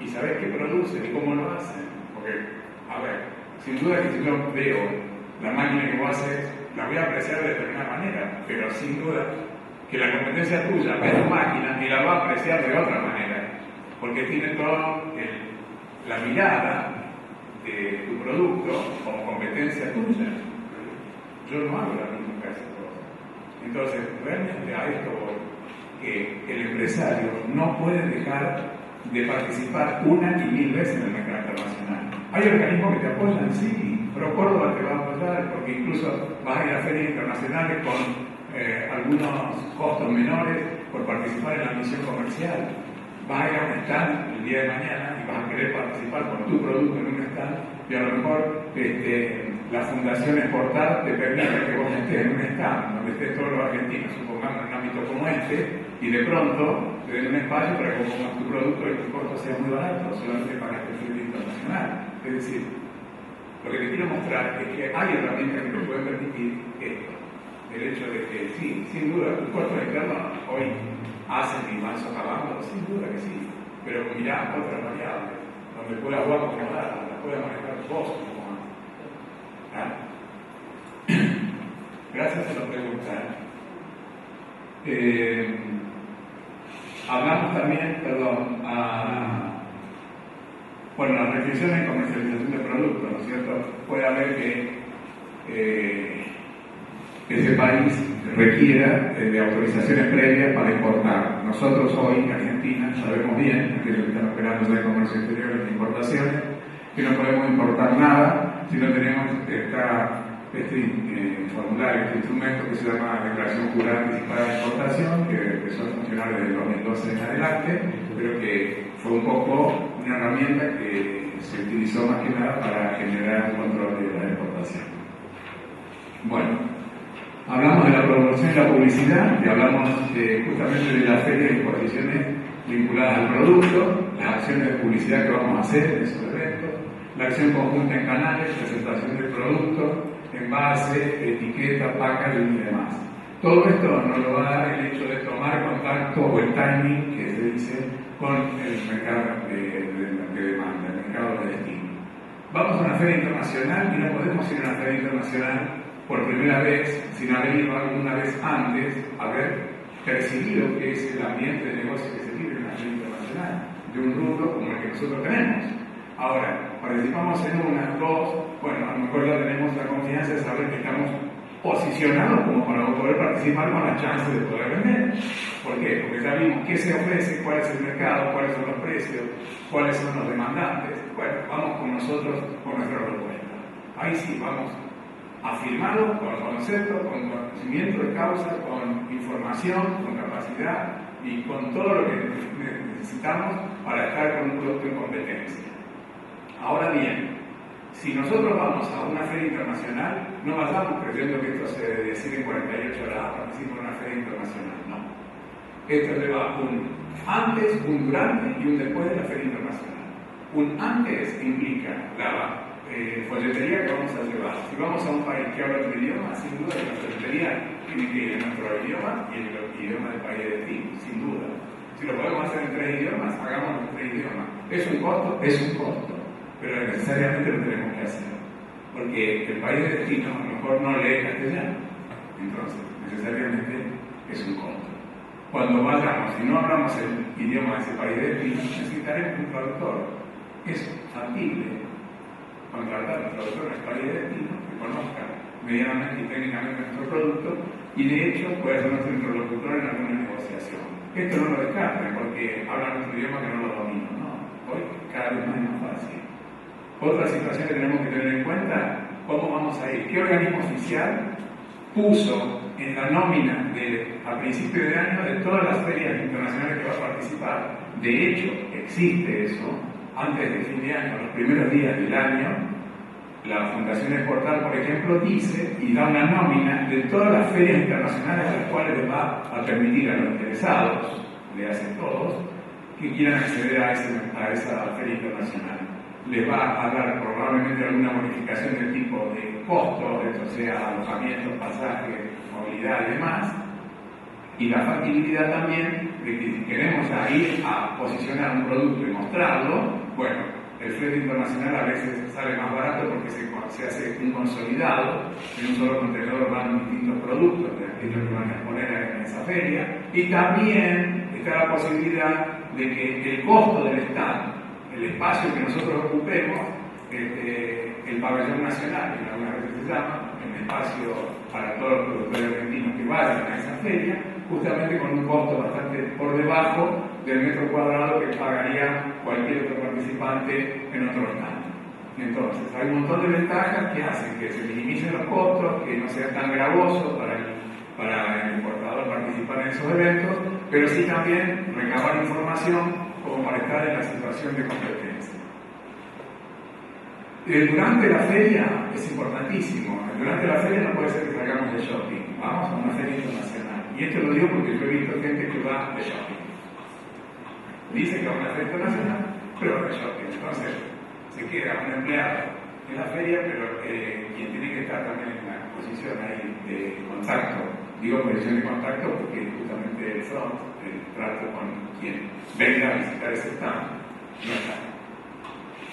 Y sabes qué produce y cómo lo hacen. Porque, a ver, sin duda que si yo veo la máquina que vos haces, la voy a apreciar de determinada manera, pero sin duda que la competencia tuya ve tu máquina y la va a apreciar de otra manera, porque tiene toda la mirada de tu producto como competencia tuya. Yo no hago la misma que hace todo. Entonces, realmente a esto voy, que el empresario no puede dejar de participar una y mil veces en el mercado internacional. Hay organismos que te apoyan, sí, pero Córdoba te va a apoyar porque incluso vas a ir a ferias internacionales con algunos costos menores por participar en la misión comercial. Vas a ir a un stand el día de mañana y vas a querer participar con tu producto en un stand y a lo mejor la Fundación Exportar te permite que vos estés en un stand donde estés todos los argentinos, supongamos en un ámbito como este, y de pronto te den un espacio para que pongas tu producto y tu costo sea muy barato, solamente para este ferial internacional. Es decir, lo que te quiero mostrar es que hay herramientas que te pueden permitir esto. El hecho de que sí, sin duda, tus costos externos hoy hacen y van socavando, sin duda que sí, pero mirá otras variables, donde puedas vos acomodar, las puedas manejar vos como ¿ah? Gracias a la pregunta. Hablamos también, bueno, las restricciones en comercialización de productos, ¿no es cierto? Puede haber que ese país requiera de autorizaciones previas para exportar. Nosotros hoy en Argentina sabemos bien, aquellos que están operando ya en comercio exterior y importaciones, que no podemos importar nada si no tenemos este formulario, este instrumento que se llama Declaración Jurada Anticipada de Exportación, que son funcionales desde 2012 en adelante, pero que fue un poco una herramienta que se utilizó más que nada para generar un control de la exportación. Bueno, Hablamos de la promoción y la publicidad, y hablamos justamente de la feria de exposiciones vinculadas al producto, las acciones de publicidad que vamos a hacer en esos eventos, la acción conjunta en canales, presentación del producto, envase, etiqueta, packaging y demás. Todo esto nos lo va a dar el hecho de tomar contacto o el timing que se dice con el mercado de demanda, el mercado de destino. Vamos a una feria internacional y no podemos ir a una feria internacional por primera vez sin haber ido alguna vez antes, haber percibido que es el ambiente de negocio que se vive en una feria internacional, de un rubro como el que nosotros tenemos. Ahora, participamos en una, dos, bueno, a lo mejor ya tenemos la confianza de saber que estamos posicionados como para poder participar con la chance de poder vender. ¿Por qué? Porque ya vimos qué se ofrece, cuál es el mercado, cuáles son los precios, cuáles son los demandantes. Bueno, vamos con nosotros con nuestra propuesta. Ahí sí, vamos afirmados con conceptos, con conocimiento de causa, con información, con capacidad y con todo lo que necesitamos para estar con un producto en competencia. Ahora bien, si nosotros vamos a una feria internacional, no vayamos creyendo que esto se decide en 48 horas, participo en una feria internacional, no. Esto lleva un antes, un durante y un después de la feria internacional. Un antes implica la folletería que vamos a llevar. Si vamos a un país que habla otro idioma, sin duda que la folletería tiene que ir en nuestro idioma y en el idioma del país de destino, sin duda. Si lo podemos hacer en 3 idiomas, hagámoslo en 3 idiomas. ¿Es un costo? Es un costo. Pero necesariamente lo tenemos que hacer. Porque el país de destino a lo mejor no lee castellano. Entonces, necesariamente es un costo. Cuando vayamos y no hablamos el idioma de ese país de destino, necesitaremos un traductor. Es factible contratar a un traductor en el país de destino que conozca medianamente y técnicamente nuestro producto y de hecho puede ser nuestro interlocutor en alguna negociación. Esto no lo descarten porque hablan nuestro idioma que no lo domino, no. Hoy cada vez más es más fácil. Otra situación que tenemos que tener en cuenta, ¿cómo vamos a ir? ¿Qué organismo oficial puso en la nómina a principio de año de todas las ferias internacionales que va a participar? De hecho, existe eso. Antes del fin de año, los primeros días del año, la Fundación Exportar, por ejemplo, dice y da una nómina de todas las ferias internacionales a las cuales les va a permitir a los interesados, le hacen todos, que quieran acceder a esa feria internacional. Les va a dar probablemente alguna modificación del tipo de costos, o sea, alojamientos, pasajes, movilidad y demás, y la factibilidad también de que si queremos ir a posicionar un producto y mostrarlo, bueno, el flete internacional a veces sale más barato porque se hace un consolidado, en un solo contenedor van distintos productos de aquellos que van a exponer en esa feria, y también está la posibilidad de que el costo del stand, el espacio que nosotros ocupemos, el pabellón nacional, que algunas veces se llama, el espacio para todos los productores argentinos que vayan a esa feria, justamente con un costo bastante por debajo del metro cuadrado que pagaría cualquier otro participante en otro stand. Entonces, hay un montón de ventajas que hacen que se minimicen los costos, que no sea tan gravoso para el importador participar en esos eventos, pero sí también recabar información como para estar en la situación de competencia. Durante la feria es importantísimo. Durante la feria no puede ser que salgamos de shopping. Vamos a una feria internacional. Y esto lo digo porque yo he visto gente que va de shopping. Dice que va a una feria internacional, pero va de shopping. Entonces, se queda un empleado en la feria, pero quien tiene que estar también en una posición ahí de contacto. Digo posición de contacto porque justamente el front, el trato con quien venga a visitar ese stand, no está.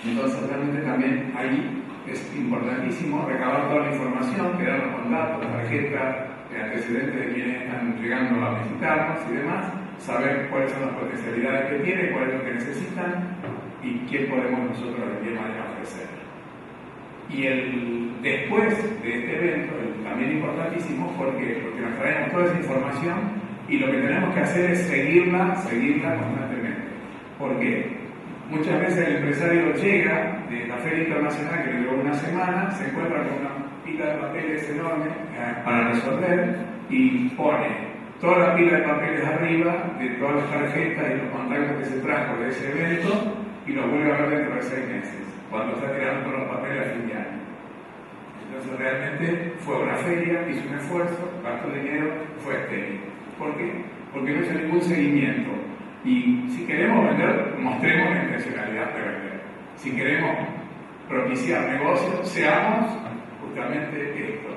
Entonces realmente también ahí es importantísimo recabar toda la información, quedar los datos, tarjetas, antecedentes de quienes están llegando a visitarnos y demás, saber cuáles son las potencialidades que tienen, cuál es lo que necesitan y qué podemos nosotros de qué manera ofrecer. Y después de este evento, también importantísimo, porque nos traemos toda esa información y lo que tenemos que hacer es seguirla constantemente. ¿Por qué? Muchas veces el empresario llega de la feria internacional que le duró una semana, se encuentra con una pila de papeles enorme para resolver y pone toda la pila de papeles arriba de todas las tarjetas y los contactos que se trajo de ese evento y los vuelve a ver dentro de 6 meses, cuando está tirando todos los papeles a fin de año. Entonces realmente fue una feria, hizo un esfuerzo, gastó dinero, fue estéril. ¿Por qué? Porque no hizo ningún seguimiento. Y si queremos vender, mostremos la intencionalidad de vender. Si queremos propiciar negocios, seamos justamente esto,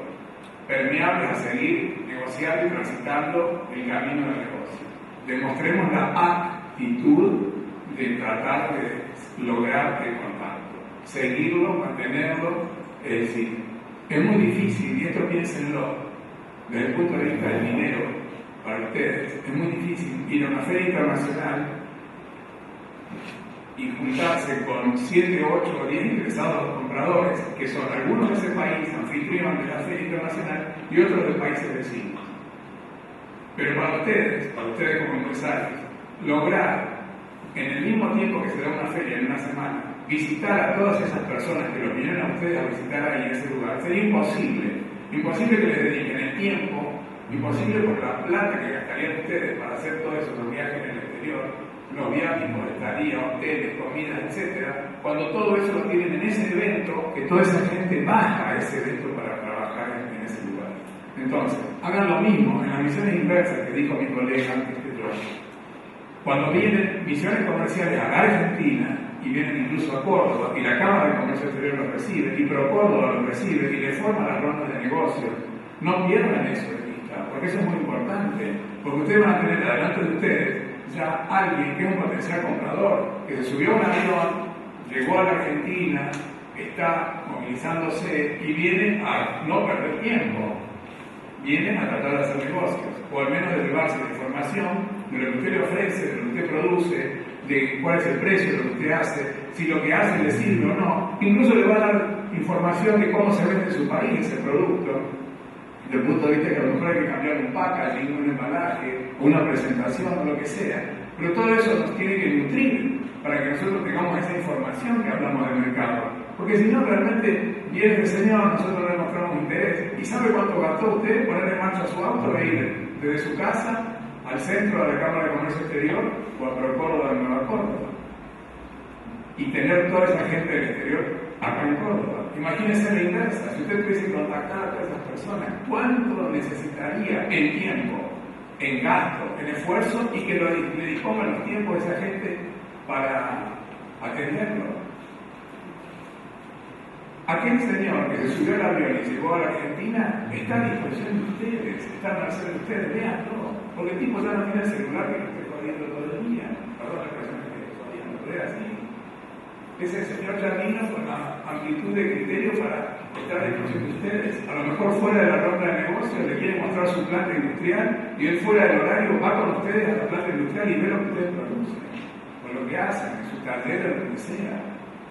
permeables a seguir negociando y transitando el camino del negocio. Demostremos la actitud de tratar de lograr el contacto, seguirlo, mantenerlo. Es decir, es muy difícil, y esto piénsenlo desde el punto de vista del dinero para ustedes, es muy difícil ir a una feria internacional y juntarse con 7, 8 o 10 interesados compradores, que son algunos de ese país, anfitrión de la feria internacional, y otros de países vecinos. Pero para ustedes como empresarios, lograr en el mismo tiempo que se da una feria en una semana, visitar a todas esas personas que los vinieron a ustedes a visitar ahí en ese lugar, sería imposible. Imposible que les dediquen el tiempo, imposible por la plata que gastarían ustedes para hacer todos esos viajes en el exterior, los viáticos, estadía, hoteles, comidas, etc. Cuando todo eso lo tienen en ese evento, que toda esa gente baja a ese evento para trabajar en ese lugar. Entonces, hagan lo mismo en las misiones inversas que dijo mi colega antes que yo. Cuando vienen misiones comerciales a la Argentina, y vienen incluso a Córdoba, y la Cámara de Comercio Exterior los recibe, y ProCórdoba los recibe, y le forma las rondas de negocios, no pierdan eso de vista, porque eso es muy importante, porque ustedes van a tener adelante de ustedes ya alguien que es un potencial comprador, que se subió a un avión, llegó a la Argentina, está movilizándose y viene a no perder tiempo, vienen a tratar de hacer negocios, o al menos de llevarse la información de lo que usted le ofrece, de lo que usted produce, de cuál es el precio de lo que usted hace, si lo que hace le sirve o no. Incluso le va a dar información de cómo se vende en su país ese producto, desde el punto de vista que a lo mejor hay que cambiar un packaging, un embalaje, o una presentación, o lo que sea. Pero todo eso nos tiene que nutrir para que nosotros tengamos esa información que hablamos del mercado. Porque si no, realmente viene el señor, nosotros no le mostramos interés. ¿Y sabe cuánto gastó usted en poner en marcha su auto e ir desde su casa al centro de la Cámara de Comercio Exterior o a ProCórdoba de Nueva Córdoba? Y tener toda esa gente del exterior acá en Córdoba. Imagínese la inversa, si usted pudiese contactar a todas esas personas, ¿cuánto necesitaría en tiempo, en gasto, en esfuerzo, y que le dispongan los tiempos de esa gente para atenderlo? Aquel señor que se subió al avión y llegó a la Argentina está a disposición de ustedes, está a merced de ustedes, veanlo, porque el tipo ya no tiene el celular que lo esté jodiendo todo el día. Perdón la expresión que estoy jodiendo, pero es así. Ese señor ya vino con la amplitud de criterio para estar a disposición de ustedes. A lo mejor fuera de la ronda de negocios le quiere mostrar su planta industrial y él fuera del horario va con ustedes a la planta industrial y ve lo que ustedes producen, o lo que hacen, en su taller o lo que sea.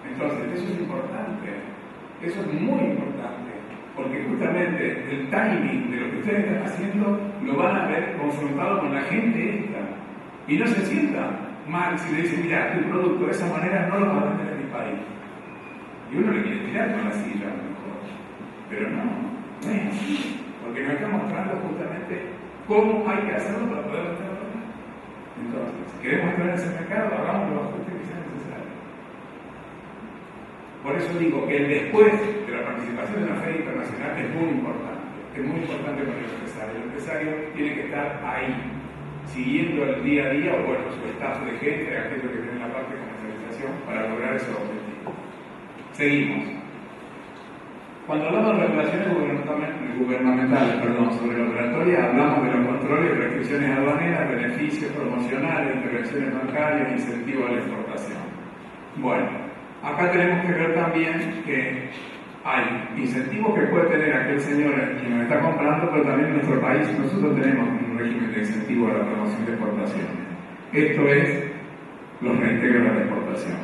Entonces, eso es importante. Eso es muy importante, porque justamente el timing de lo que ustedes están haciendo lo van a ver confrontado con la gente esta. Y no se sienta mal si le dicen, mira, tu producto de esa manera no lo vas a vender en mi país. Y uno le quiere tirar con la silla, a lo mejor. Pero no es así, porque nos está mostrando justamente cómo hay que hacerlo para poder venderlo. Entonces, si queremos entrar en ese mercado, hagamos los ajustes que sean necesarios. Por eso digo que el después de la participación en la feria internacional es muy importante para el empresario. El empresario tiene que estar ahí, siguiendo el día a día, o bueno, su staff de gente, aquello que tiene la parte de comercialización, para lograr ese objetivo. Seguimos. Cuando hablamos de regulaciones gubernamentales, sobre la operatoria, hablamos de los controles y restricciones aduaneras, beneficios promocionales, intervenciones bancarias, incentivos a la exportación. Bueno, acá tenemos que ver también que hay incentivos que puede tener aquel señor que nos está comprando, pero también en nuestro país nosotros tenemos un régimen de incentivo a la promoción de exportaciones. Esto es los reintegros a la exportación.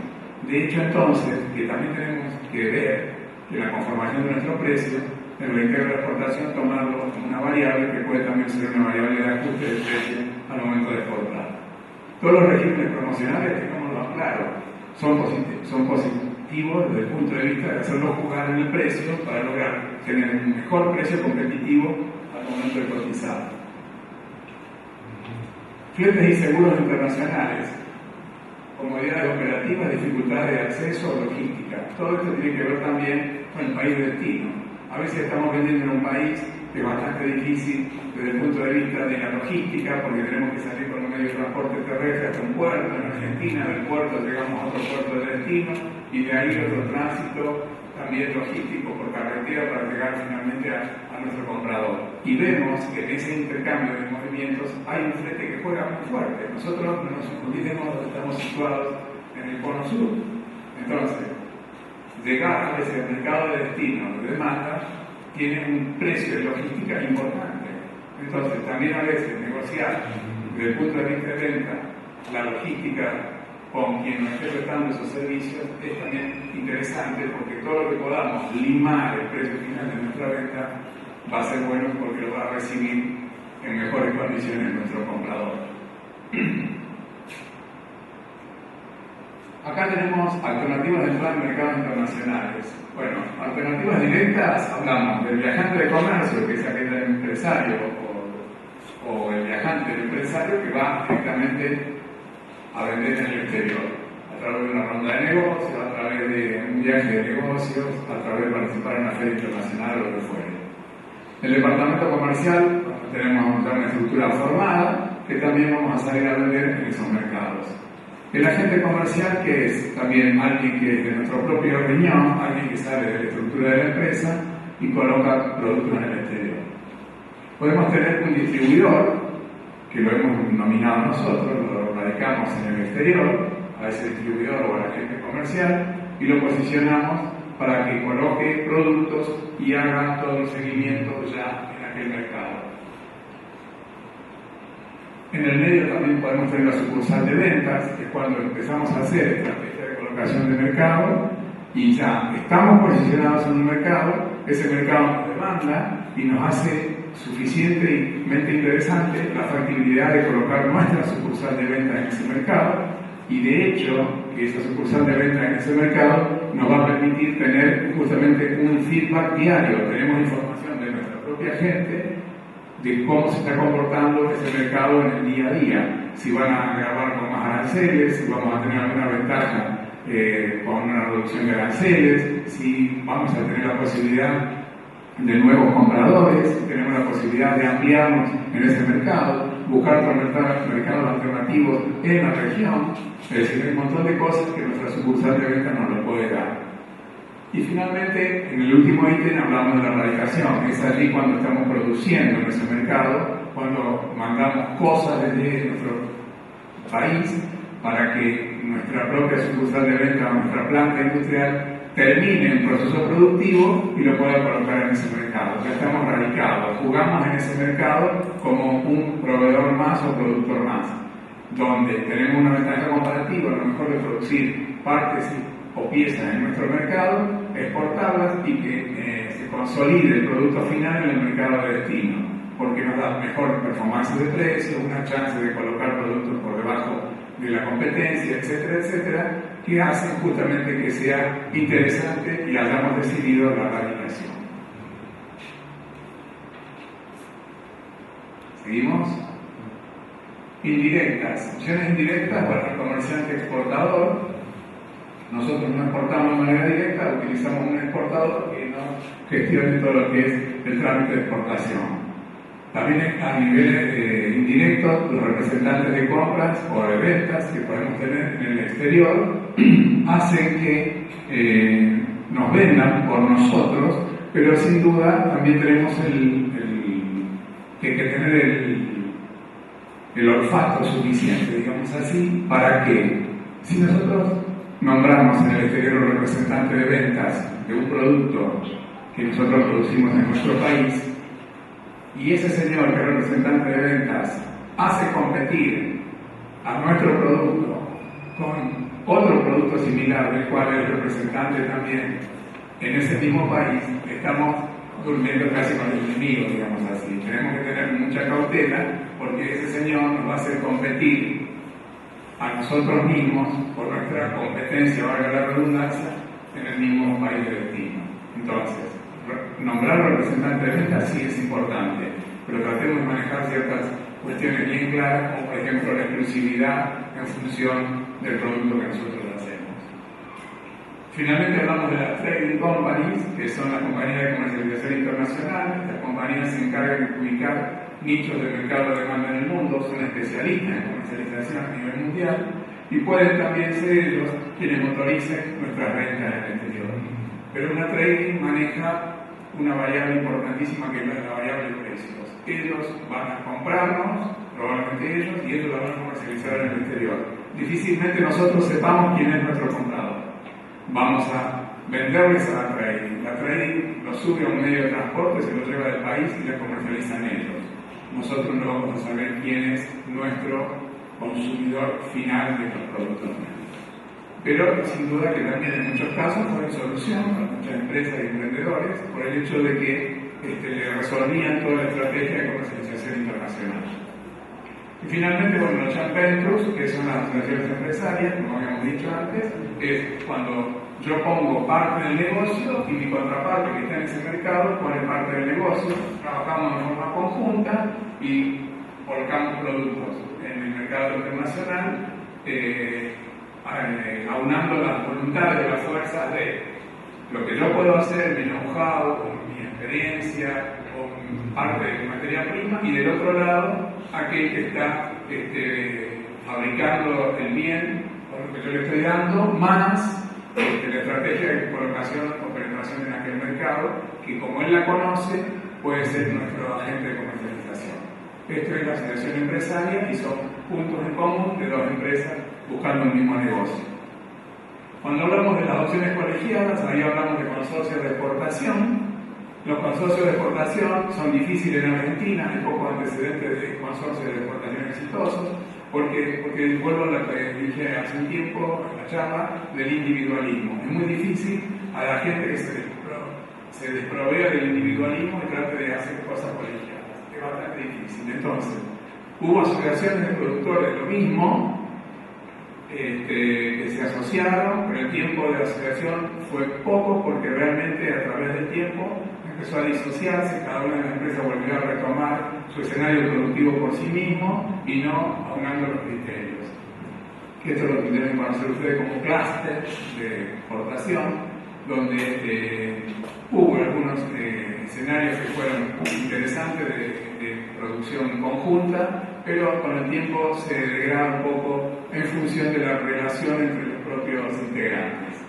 De hecho, entonces, que también tenemos que ver que la conformación de nuestro precio, el reintegro de la exportación, tomarlo como una variable que puede también ser una variable de ajuste de precio al momento de exportar. Todos los regímenes promocionales, tengámoslo claro, son positivos desde el punto de vista de hacerlos jugar en el precio para lograr tener un mejor precio competitivo al momento de cotizar. Fletes y seguros internacionales, comodidades operativas, dificultades de acceso o logística. Todo esto tiene que ver también con el país de destino. A veces estamos vendiendo en un país que es bastante difícil desde el punto de vista de la logística, porque tenemos que salir con un medio de transporte terrestre hasta un puerto en Argentina, del puerto llegamos a otro puerto de destino y de ahí otro tránsito también logístico por carretera para llegar finalmente a nuestro comprador. Y vemos que en ese intercambio de movimientos hay un flete que juega muy fuerte. Nosotros no nos olvidemos que estamos situados en el cono sur. Entonces, llegar a veces al mercado de destino de demanda tiene un precio de logística importante. Entonces, también a veces negociar desde el punto de vista de venta la logística con quien nos esté prestando esos servicios es también interesante, porque todo lo que podamos limar el precio final de nuestra venta va a ser bueno, porque lo va a recibir en mejores condiciones nuestro comprador. Acá tenemos alternativas de entrada en mercados internacionales. Bueno, alternativas directas, hablamos del viajante de comercio, que es aquel empresario, o el viajante del empresario que va directamente a vender en el exterior, a través de una ronda de negocios, a través de un viaje de negocios, a través de participar en una feria internacional o lo que fuere. El departamento comercial, tenemos ya una estructura formada, que también vamos a salir a vender en esos mercados. El agente comercial, que es también alguien que es de nuestro propio riñón, alguien que sale de la estructura de la empresa y coloca productos en el exterior. Podemos tener un distribuidor, que lo hemos nominado nosotros, lo radicamos en el exterior, a ese distribuidor o al agente comercial, y lo posicionamos para que coloque productos y haga todo el seguimiento ya en aquel mercado. En el medio también podemos tener la sucursal de ventas, que es cuando empezamos a hacer estrategia de colocación de mercado y ya estamos posicionados en un mercado, ese mercado nos demanda y nos hace suficientemente interesante la factibilidad de colocar nuestra sucursal de venta en ese mercado, y de hecho que esa sucursal de venta en ese mercado nos va a permitir tener justamente un feedback diario. Tenemos información de nuestra propia gente de cómo se está comportando ese mercado en el día a día, si van a grabar con más aranceles, si vamos a tener alguna ventaja con una reducción de aranceles, si vamos a tener la posibilidad de nuevos compradores, si tenemos la posibilidad de ampliarnos en ese mercado, buscar otros mercados alternativos en la región. Es decir, hay un montón de cosas que nuestra sucursal de venta nos lo puede dar. Y finalmente, en el último ítem hablamos de la radicación. Es allí cuando estamos produciendo en ese mercado, cuando mandamos cosas desde nuestro país para que nuestra propia sucursal de venta o nuestra planta industrial termine el proceso productivo y lo pueda colocar en ese mercado. Ya estamos radicados, jugamos en ese mercado como un proveedor más o productor más, donde tenemos una ventaja comparativa, a lo mejor de producir partes o piezas en nuestro mercado, exportarlas y que se consolide el producto final en el mercado de destino, porque nos da mejor performance de precio, una chance de colocar productos por debajo de la competencia, etcétera, etcétera, que hacen justamente que sea interesante y hayamos decidido la radicación. ¿Seguimos? Indirectas. Opciones indirectas para el comerciante exportador. Nosotros no exportamos de manera directa, utilizamos un exportador que nos gestione todo lo que es el trámite de exportación. También a nivel indirecto, los representantes de compras o de ventas que podemos tener en el exterior hacen que nos vendan por nosotros, pero sin duda también tenemos que tener el olfato suficiente, digamos así, para que si nosotros nombramos en el exterior un representante de ventas de un producto que nosotros producimos en nuestro país, y ese señor que es representante de ventas hace competir a nuestro producto con otro producto similar del cual es representante también en ese mismo país, estamos durmiendo casi con el enemigo, digamos así. Tenemos que tener mucha cautela porque ese señor nos va a hacer competir a nosotros mismos por nuestra competencia, valga la redundancia, en el mismo país de destino. Entonces, nombrar representante de ventas sí es importante, pero tratemos de manejar ciertas cuestiones bien claras, como por ejemplo la exclusividad en función del producto que nosotros hacemos. Finalmente hablamos de las trading companies, que son las compañías de comercialización internacional. Estas compañías se encargan de ubicar nichos de mercado de demanda en el mundo, son especialistas en comercialización a nivel mundial y pueden también ser ellos quienes motoricen nuestras ventas en el exterior. Pero una trading maneja una variable importantísima que es la variable de precios. Ellos van a comprarnos, probablemente ellos, y ellos la van a comercializar en el exterior. Difícilmente nosotros sepamos quién es nuestro comprador. Vamos a venderles a la trading. La trading lo sube a un medio de transporte, se lo lleva del país y la comercializan ellos. Nosotros no vamos a saber quién es nuestro consumidor final de los productos. Pero sin duda que también en muchos casos fue solución para muchas empresas y emprendedores por el hecho de que le resolvían toda la estrategia de comercialización internacional. Y finalmente, bueno, los joint ventures, que son las asociaciones empresarias, como habíamos dicho antes, es cuando yo pongo parte del negocio y mi contraparte que está en ese mercado pone parte del negocio, trabajamos de forma conjunta y colocamos productos en el mercado internacional, aunando las voluntades de las fuerzas de lo que yo puedo hacer, mi know-how, mi experiencia, con parte de mi materia prima, y del otro lado, aquel que está fabricando el bien con lo que yo le estoy dando, más la estrategia de colocación o penetración en aquel mercado, que como él la conoce, puede ser nuestro agente de comercialización. Esto es la asociación empresaria y son puntos en común de dos empresas buscando el mismo negocio. Cuando hablamos de las opciones colegiadas, ahí hablamos de consorcios de exportación. Los consorcios de exportación son difíciles en Argentina, hay pocos antecedentes de consorcios de exportación exitosos, porque vuelvo a lo que dije hace un tiempo en la charla del individualismo. Es muy difícil a la gente que se desprovea del individualismo y trate de hacer cosas colegiadas. Es bastante difícil. Entonces, hubo asociaciones de productores lo mismo, que se asociaron, pero el tiempo de asociación fue poco porque realmente a través del tiempo empezó a disociarse, cada una de las empresas volvió a retomar su escenario productivo por sí mismo y no aunando los criterios. Esto es lo que deben conocer ustedes como clúster de exportación, donde hubo algunos escenarios que fueron interesantes de producción conjunta, pero con el tiempo se degrada un poco en función de la relación entre los propios integrantes.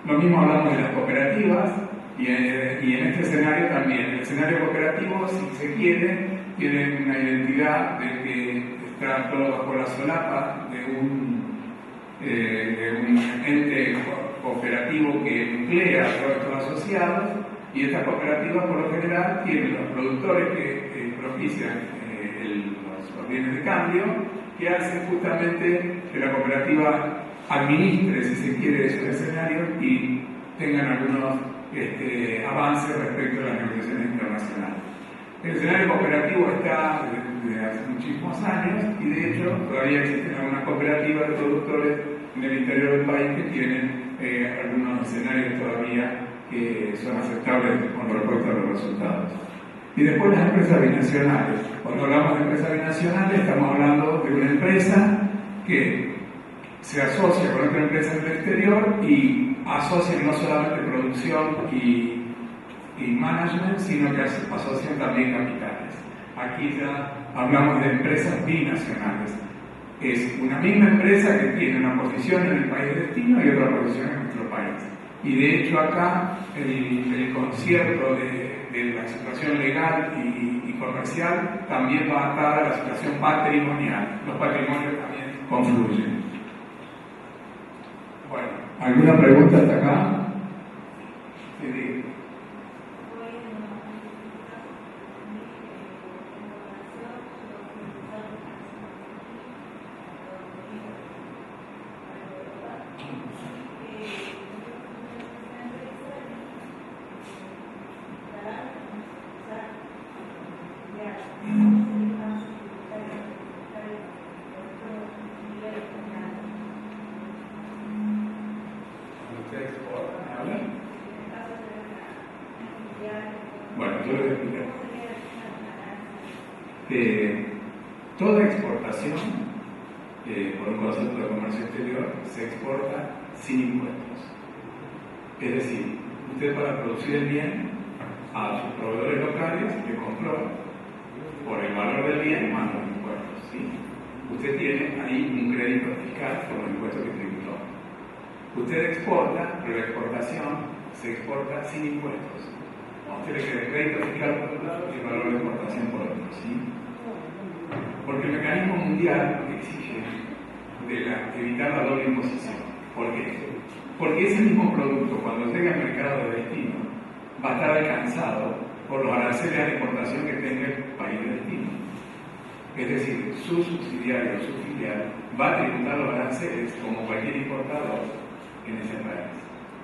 Lo mismo hablamos de las cooperativas y en este escenario también. El escenario cooperativo, si se quiere, tiene una identidad de que está todo bajo la solapa de un ente cooperativo que nuclea a todos estos asociados, y estas cooperativas por lo general tienen los productores que propician los bienes de cambio, que hacen justamente que la cooperativa administre, si se quiere, esos escenarios y tengan algunos avances respecto a las negociaciones internacionales. El escenario cooperativo está desde hace muchísimos años y de hecho todavía existen algunas cooperativas de productores en el interior del país que tienen algunos escenarios todavía que son aceptables con respecto a los resultados. Y después las empresas binacionales. Cuando hablamos de empresas binacionales estamos hablando de una empresa que se asocia con otra empresa en el exterior y asocia no solamente producción y management, sino que asocian también capitales. Aquí ya hablamos de empresas binacionales. Es una misma empresa que tiene una posición en el país de destino y otra posición en nuestro país. Y de hecho acá el concierto de la situación legal y comercial también va atada a la situación patrimonial. Los patrimonios también confluyen. Bueno, ¿alguna pregunta hasta acá? Sí. Toda exportación, por un concepto de comercio exterior, se exporta sin impuestos. Es decir, usted para producir el bien a sus proveedores locales le compró por el valor del bien más los impuestos, ¿sí? Usted tiene ahí un crédito fiscal por los impuestos que tributó. Usted exporta, pero la exportación se exporta sin impuestos. A usted le queda el crédito fiscal por un lado y el valor de exportación por otro, ¿sí? Porque el mecanismo mundial exige evitar la doble imposición. ¿Por qué? Porque ese mismo producto, cuando llegue al mercado de destino, va a estar alcanzado por los aranceles de exportación que tenga el país de destino. Es decir, su subsidiario, su filial, va a tributar los aranceles como cualquier importador en ese país.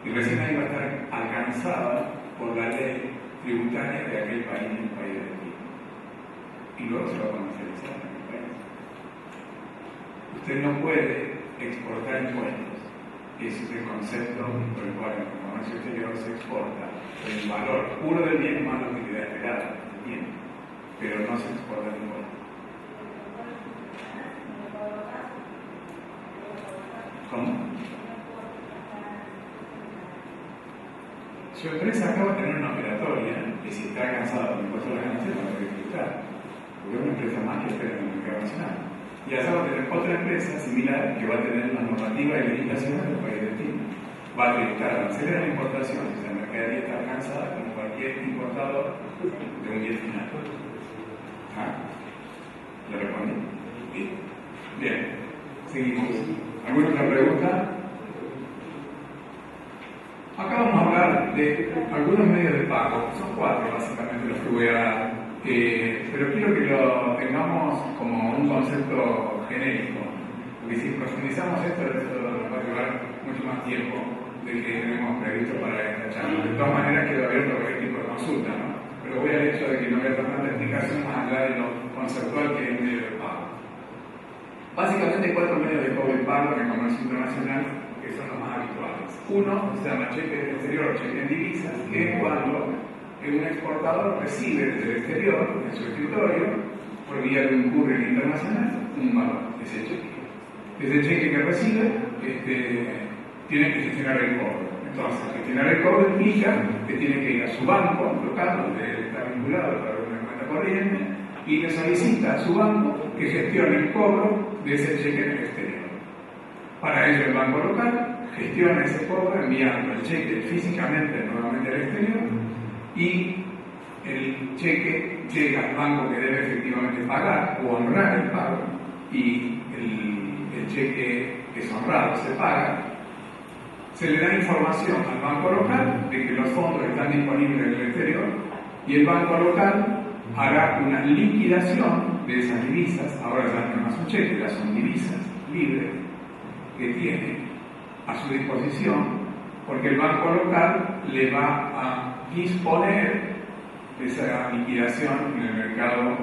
Y recién ahí va a estar alcanzada por la ley tributaria de aquel país en el país de destino. Y luego se va a comercializar en aquel país. Usted no puede exportar impuestos. Ese es el concepto por el cual en el comercio exterior se exporta el valor puro del bien más la utilidad esperada del bien, pero no se exporta el impuesto. ¿Cómo? Su empresa acaba de tener una operatoria que si está alcanzada por el impuesto de la ganancia no puede tributar, porque es una empresa más que opera en el mercado nacional. Y allá va a tener otra empresa similar que va a tener una normativa y legislación del país de destino. Va a tributar aranceles de la importación si la mercadería está alcanzada como cualquier importador de un bien final. ¿Ah? ¿Le respondí? Sí. Bien, seguimos. ¿Alguna otra pregunta? Acá vamos a hablar de algunos medios de pago. Son 4 básicamente los que voy a dar. Pero quiero que lo tengamos como un concepto genérico, porque si profundizamos esto va a llevar mucho más tiempo del que tenemos previsto para esta charla. De todas maneras quedo abierto a cualquier tipo de consulta, ¿no? Pero voy al hecho de que no voy a dar tanta explicación más allá de lo conceptual que es el medio de pago. Básicamente hay 4 medios de cobro y pago en el comercio internacional que son los más habituales. Uno se llama cheque del exterior o cheque en divisas, que es cuando un exportador recibe desde el exterior, en su escritorio, por vía de un courier internacional, un valor, ese cheque. Ese cheque que recibe tiene que gestionar el cobro. Entonces, gestionar el cobro implica que tiene que ir a su banco local, donde está vinculado a través de una cuenta corriente, y le solicita a su banco que gestione el cobro de ese cheque en el exterior. Para ello, el banco local gestiona ese cobro enviando el cheque físicamente nuevamente al exterior y el cheque llega al banco que debe efectivamente pagar o honrar el pago y el cheque que es honrado se paga. Se le da información al banco local de que los fondos están disponibles en el exterior y el banco local hará una liquidación de esas divisas. Ahora ya no es más un cheque, ya son divisas libres que tiene a su disposición porque el banco local le va a disponer de esa liquidación en el mercado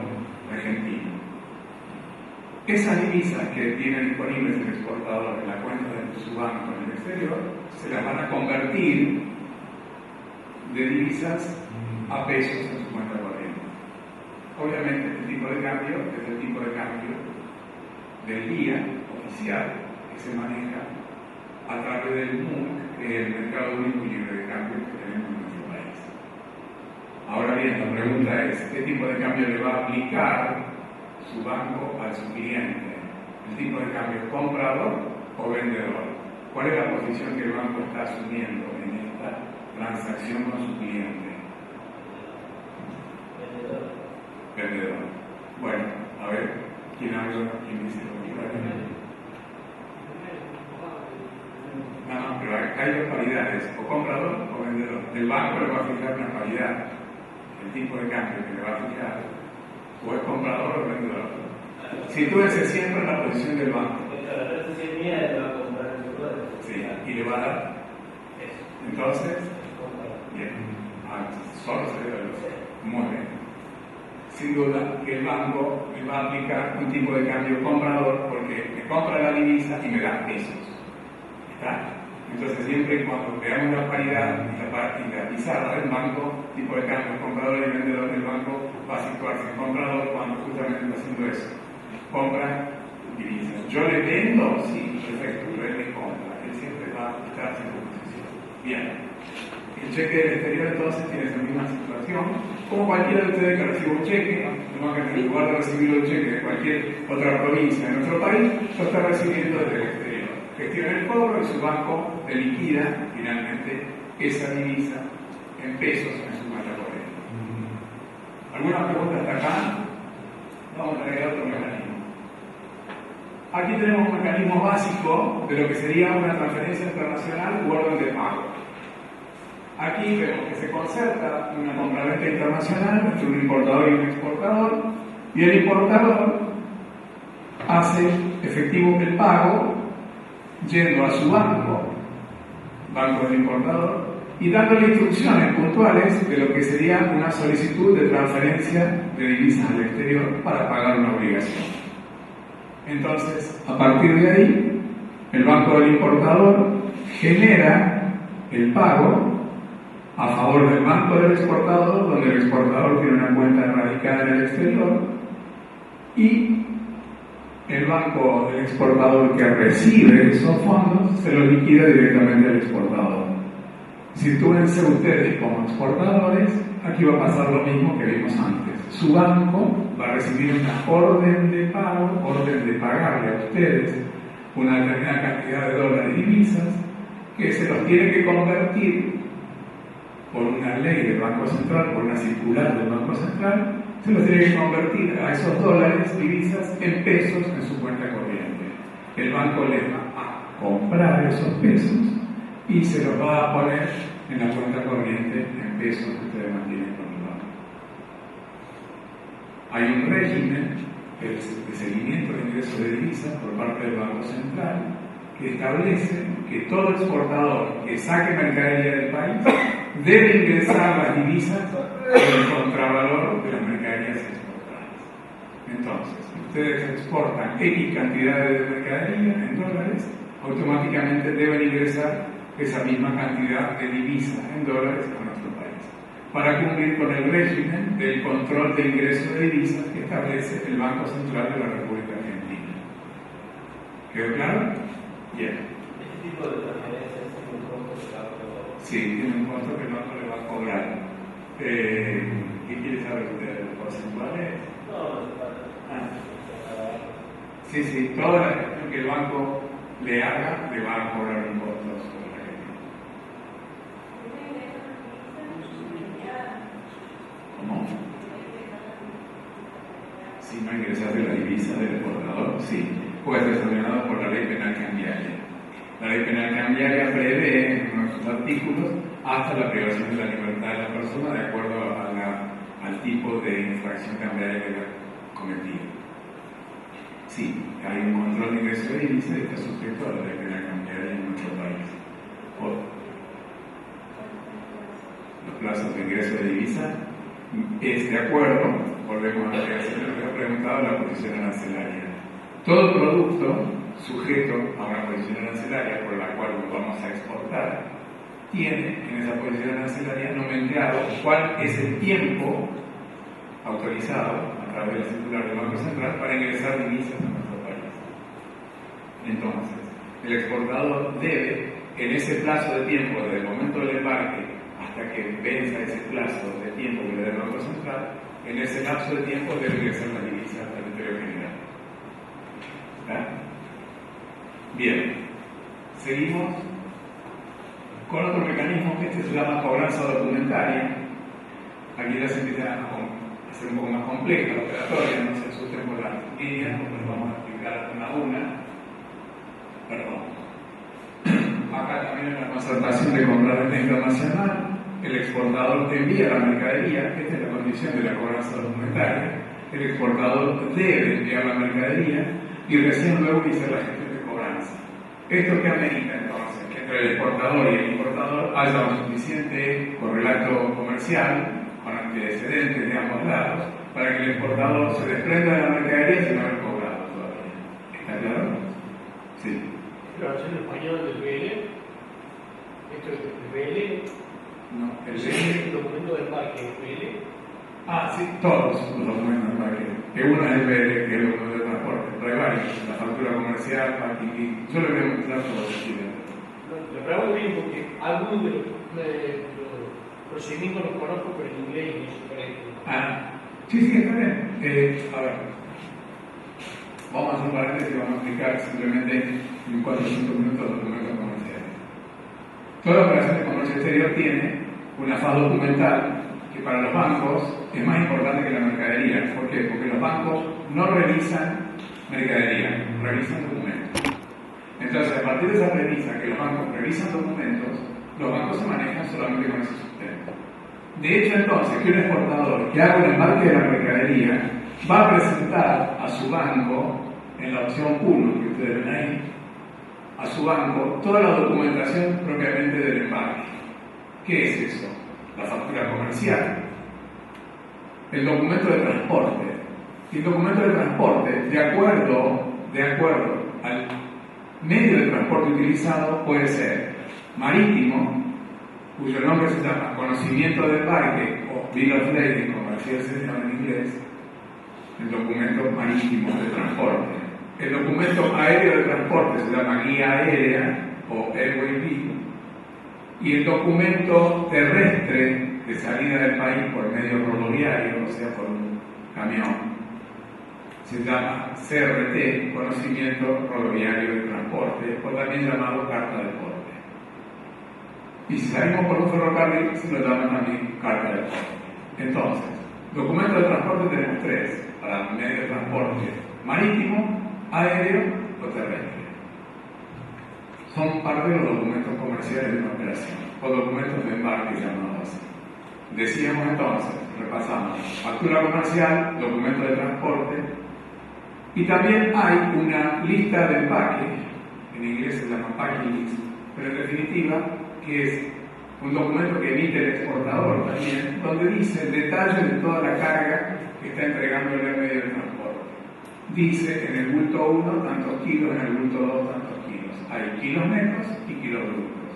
argentino. Esas divisas que tiene disponibles el exportador en la cuenta de su banco en el exterior se las van a convertir de divisas a pesos en su cuenta corriente. Obviamente este tipo de cambio es el tipo de cambio del día oficial que se maneja a través del MUC, que es el mercado único y libre de cambio que tenemos en nuestro país. Ahora bien, la pregunta es, ¿qué tipo de cambio le va a aplicar su banco a su cliente? ¿El tipo de cambio comprador o vendedor? ¿Cuál es la posición que el banco está asumiendo en esta transacción con su cliente? Vendedor. Bueno, a ver, ¿quién habla? ¿Quién dice lo contrario? No, pero hay 2 paridades, o comprador o vendedor. El banco le va a fijar una paridad, el tipo de cambio que le va a fijar, o es comprador o vendedor. Sitúese siempre en la posición del banco. Sí, y le va a dar. Entonces, bien, solo se debe hacer. Muy bien. Sin duda que el banco me va a aplicar un tipo de cambio comprador porque me compra la divisa y me da pesos. ¿Está? Entonces, siempre y cuando veamos la paridad y la pizarra del banco, tipo de cambio comprador y vendedor del banco va a situarse en comprador cuando justamente está haciendo eso. Compra divisas. Yo le vendo, sí, perfecto, pero él me compra. Él siempre va a estar en su posición. Bien. El cheque del exterior entonces tiene esa misma situación, como cualquiera de ustedes que reciba un cheque, no que en lugar de recibir un cheque de cualquier otra provincia de nuestro país, lo está recibiendo desde el exterior. Gestiona el cobro y su banco le liquida finalmente esa divisa en pesos en su cuenta corriente. ¿Alguna pregunta hasta acá? Vamos a agregar otro mecanismo. Aquí tenemos un mecanismo básico de lo que sería una transferencia internacional u orden de pago. Aquí vemos que se concerta una compraventa internacional entre un importador y un exportador, y el importador hace efectivo el pago yendo a su banco del importador, y dándole instrucciones puntuales de lo que sería una solicitud de transferencia de divisas al exterior para pagar una obligación. Entonces, a partir de ahí, el banco del importador genera el pago a favor del banco del exportador, donde el exportador tiene una cuenta radicada en el exterior, y el banco del exportador que recibe esos fondos se los liquida directamente al exportador. Sitúense ustedes como exportadores, aquí va a pasar lo mismo que vimos antes. Su banco va a recibir una orden de pago, orden de pagarle a ustedes una determinada cantidad de dólares y divisas, que se los tiene que convertir por una ley del Banco Central, por una circular del Banco Central, se los tiene que convertir a esos dólares, divisas, en pesos en su cuenta corriente. El banco les va a comprar esos pesos y se los va a poner en la cuenta corriente en pesos que ustedes mantienen con el banco. Hay un régimen de seguimiento de ingresos de divisas por parte del Banco Central que establece que todo exportador que saque mercadería del país debe ingresar las divisas por el contravalor de las mercaderías exportadas. Entonces, ustedes exportan X cantidades de mercadería en dólares, automáticamente deben ingresar esa misma cantidad de divisas en dólares a nuestro país, para cumplir con el régimen del control de ingreso de divisas que establece el Banco Central de la República Argentina. ¿Quedó claro? Bien. ¿Este tipo de transferencias tiene un costo que el banco? Sí, tiene un costo que el banco le va a cobrar. ¿Qué quiere saber usted? ¿Los porcentuales? No, no se trata. Sí, toda la gestión que el banco le haga le va a cobrar un costo sobre la gestión. ¿Cómo? Si no ingresaste la divisa del exportador, sí, puede ser sancionado por la ley penal cambiaria. La ley penal cambiaria prevé en uno de sus artículos hasta la privación de la libertad de la persona de acuerdo al tipo de infracción cambiaria que haya cometido. Sí, hay un control de ingreso de divisas y está sujeto a la ley penal cambiaria en nuestro país. Los plazos de ingreso de divisas es de acuerdo, volvemos a lo que se nos ha preguntado, la posición arancelaria. Todo producto sujeto a una posición arancelaria por la cual lo vamos a exportar tiene en esa posición arancelaria nomenclado cuál es el tiempo autorizado a través de la circular del Banco Central para ingresar divisas a nuestro país. Entonces, el exportador debe, en ese plazo de tiempo, desde el momento del embarque hasta que venza ese plazo de tiempo que le da el Banco Central, en ese lapso de tiempo debe ingresar las divisas al territorio general. ¿Está? Bien, seguimos con otro mecanismo que se llama cobranza documentaria. Aquí ya se empieza a ser un poco más compleja la operatoria, no se asusten por las líneas, porque lo vamos a explicar una a una. Perdón. Acá también en la concertación de compra-venta internacional, el exportador envía la mercadería, esta es la condición de la cobranza documentaria. El exportador debe enviar la mercadería y recién luego hacer la gestión de cobranza. ¿Esto qué amerita entonces? Que entre el exportador y el importador haya un suficiente correlato comercial con antecedentes de ambos lados para que el exportador se desprenda de la mercadería sin haber cobrado todavía. ¿Está claro? Sí. La versión española del BL, esto es el BL, No, el documento del parque BL. Ah, sí, todos los documentos de embarque. Que uno es el BL, que es el documento de transporte, pero hay varios, la factura comercial, yo le voy a mostrar todos aquí dentro. Lo pregunto bien porque algunos de los procedimientos los conozco, pero en inglés y eso por ejemplo. Sí, está bien. A ver, vamos a hacer un paréntesis y vamos a explicar simplemente en 4 o 5 minutos los documentos comerciales. Toda operación de comercio exterior tiene una fase documental que para los bancos es más importante que la mercadería. ¿Por qué? Porque los bancos no revisan mercadería, revisan documentos. Entonces, a partir de esa premisa que los bancos revisan documentos, los bancos se manejan solamente con ese sustento. De hecho, entonces, que un exportador que haga un embarque de la mercadería va a presentar a su banco, en la opción 1 que ustedes ven ahí, a su banco toda la documentación propiamente del embarque. ¿Qué es eso? La factura comercial, el documento de transporte. Y el documento de transporte, de acuerdo al medio de transporte utilizado, puede ser marítimo, cuyo nombre se llama conocimiento del embarque o Bill of Lading, como así se llama en inglés, el documento marítimo de transporte. El documento aéreo de transporte se llama guía aérea o Airway Bill, y el documento terrestre de salida del país por medio rodoviario, o sea, por un camión, se llama CRT, Conocimiento Rodoviario de Transporte, o también llamado Carta de Porte. Y si salimos por un ferrocarril, se lo llaman también Carta de Porte. Entonces, documentos de transporte tenemos 3, para medio de transporte marítimo, aéreo o terrestre. Son parte de los documentos comerciales de una operación, o documentos de embarque llamados así. Decíamos entonces, repasamos, factura comercial, documento de transporte, y también hay una lista de empaque, en inglés se llama packing list, pero en definitiva, que es un documento que emite el exportador también, donde dice el detalle de toda la carga que está entregando el medio de transporte. Dice en el bulto 1 tantos kilos, en el bulto 2 tantos kilos. Hay kilos netos y kilos brutos.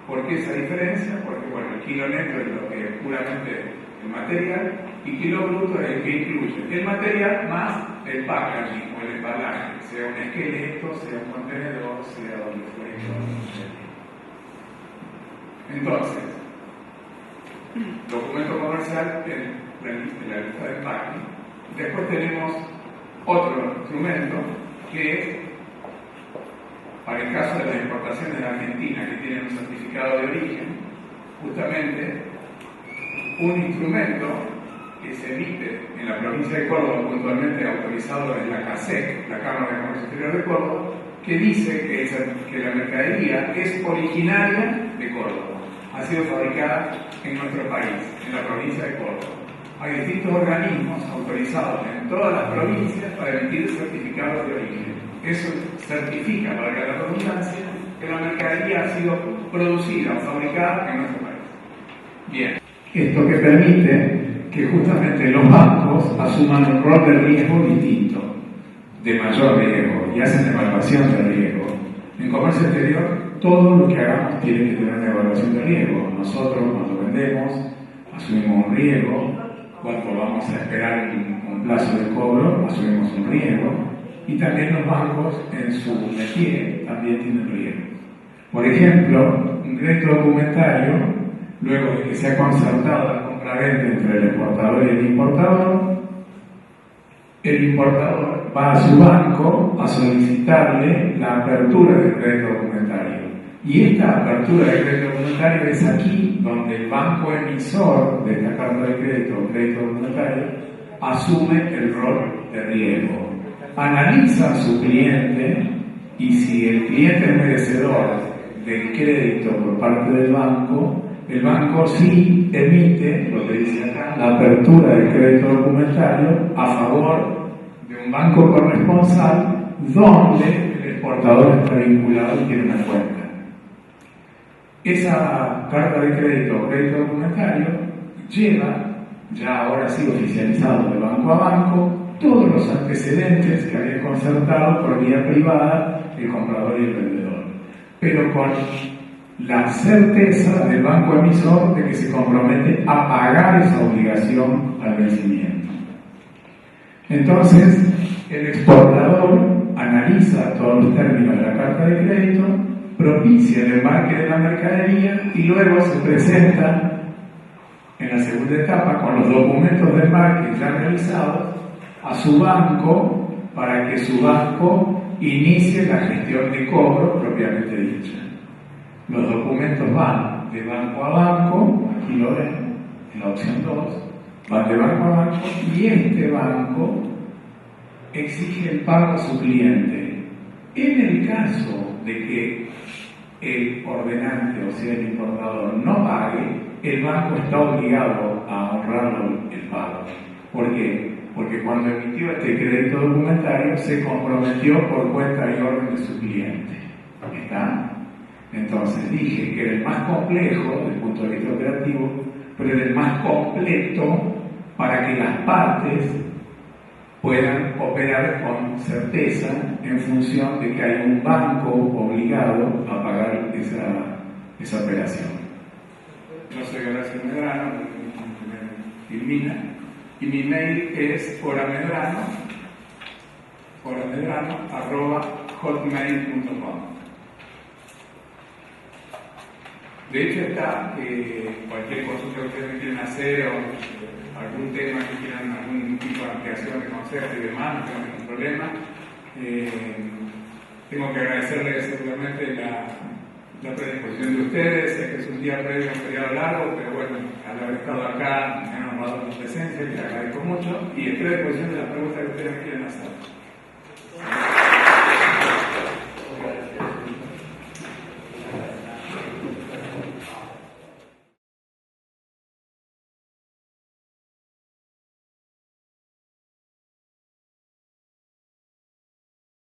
¿Por qué esa diferencia? Porque bueno, el kilo neto es lo que es puramente el material y kilo bruto es el que incluye el material más el packaging o el embalaje, sea un esqueleto, sea un contenedor, sea donde fuere. Entonces, documento comercial en la lista de packing. Después tenemos otro instrumento que es, para el caso de las exportaciones de Argentina que tienen un certificado de origen, justamente un instrumento que se emite en la provincia de Córdoba, puntualmente autorizado en la CASEC, la Cámara de Comercio Exterior de Córdoba, que dice que la mercadería es originaria de Córdoba, ha sido fabricada en nuestro país, en la provincia de Córdoba. Hay distintos organismos autorizados en todas las provincias para emitir certificados de origen. Eso certifica, para que la redundancia, que la mercadería ha sido producida o fabricada en nuestro país. Bien, esto que permite que justamente los bancos asuman un rol de riesgo distinto, de mayor riesgo, y hacen evaluación de riesgo. En comercio exterior, todo lo que hagamos tiene que tener una evaluación de riesgo. Nosotros, cuando vendemos, asumimos un riesgo. Cuando vamos a esperar un plazo de cobro, asumimos un riesgo. Y también los bancos, en su métier, también tienen riesgo. Por ejemplo, un crédito documentario, luego de que se ha concertado la compra-venta entre el exportador y el importador va a su banco a solicitarle la apertura del crédito documentario. Y esta apertura del crédito documentario es aquí donde el banco emisor de esta carta de crédito o crédito documentario asume el rol de riesgo. Analiza a su cliente y si el cliente es merecedor del crédito por parte del banco, el banco sí emite, lo que dice acá, la apertura del crédito documentario a favor de un banco corresponsal donde el exportador está vinculado y tiene una cuenta. Esa carta de crédito o crédito documentario lleva, ya ahora sí oficializado de banco a banco, todos los antecedentes que había concertado por vía privada el comprador y el vendedor, pero con la certeza del banco emisor de que se compromete a pagar esa obligación al vencimiento. Entonces, el exportador analiza todos los términos de la carta de crédito propicia el embarque de la mercadería y luego se presenta en la segunda etapa con los documentos de embarque ya realizados a su banco para que su banco inicie la gestión de cobro propiamente dicha. Los documentos van de banco a banco, aquí lo ven, en la opción 2, van de banco a banco y este banco exige el pago a su cliente. En el caso de que el ordenante, o sea, el importador, no pague, el banco está obligado a honrarlo el pago. ¿Por qué? Porque cuando emitió este crédito documentario se comprometió por cuenta y orden de su cliente. ¿Está? Entonces dije que era el más complejo desde el punto de vista operativo, pero era el más completo para que las partes puedan operar con certeza en función de que hay un banco obligado a pagar esa operación. Yo soy Horacio Medrano, Filmina, y mi mail es oramedrano@hotmail.com. De hecho está cualquier consulta que ustedes quieran hacer o algún tema que quieran, algún tipo de ampliación de concepto y demás, no tengo ningún problema. Tengo que agradecerles seguramente la predisposición de ustedes. Sé que es un día previo a un periodo largo, pero bueno, al haber estado acá me han honrado con presencia, les agradezco mucho y estoy a disposición de las preguntas que ustedes quieran hacer.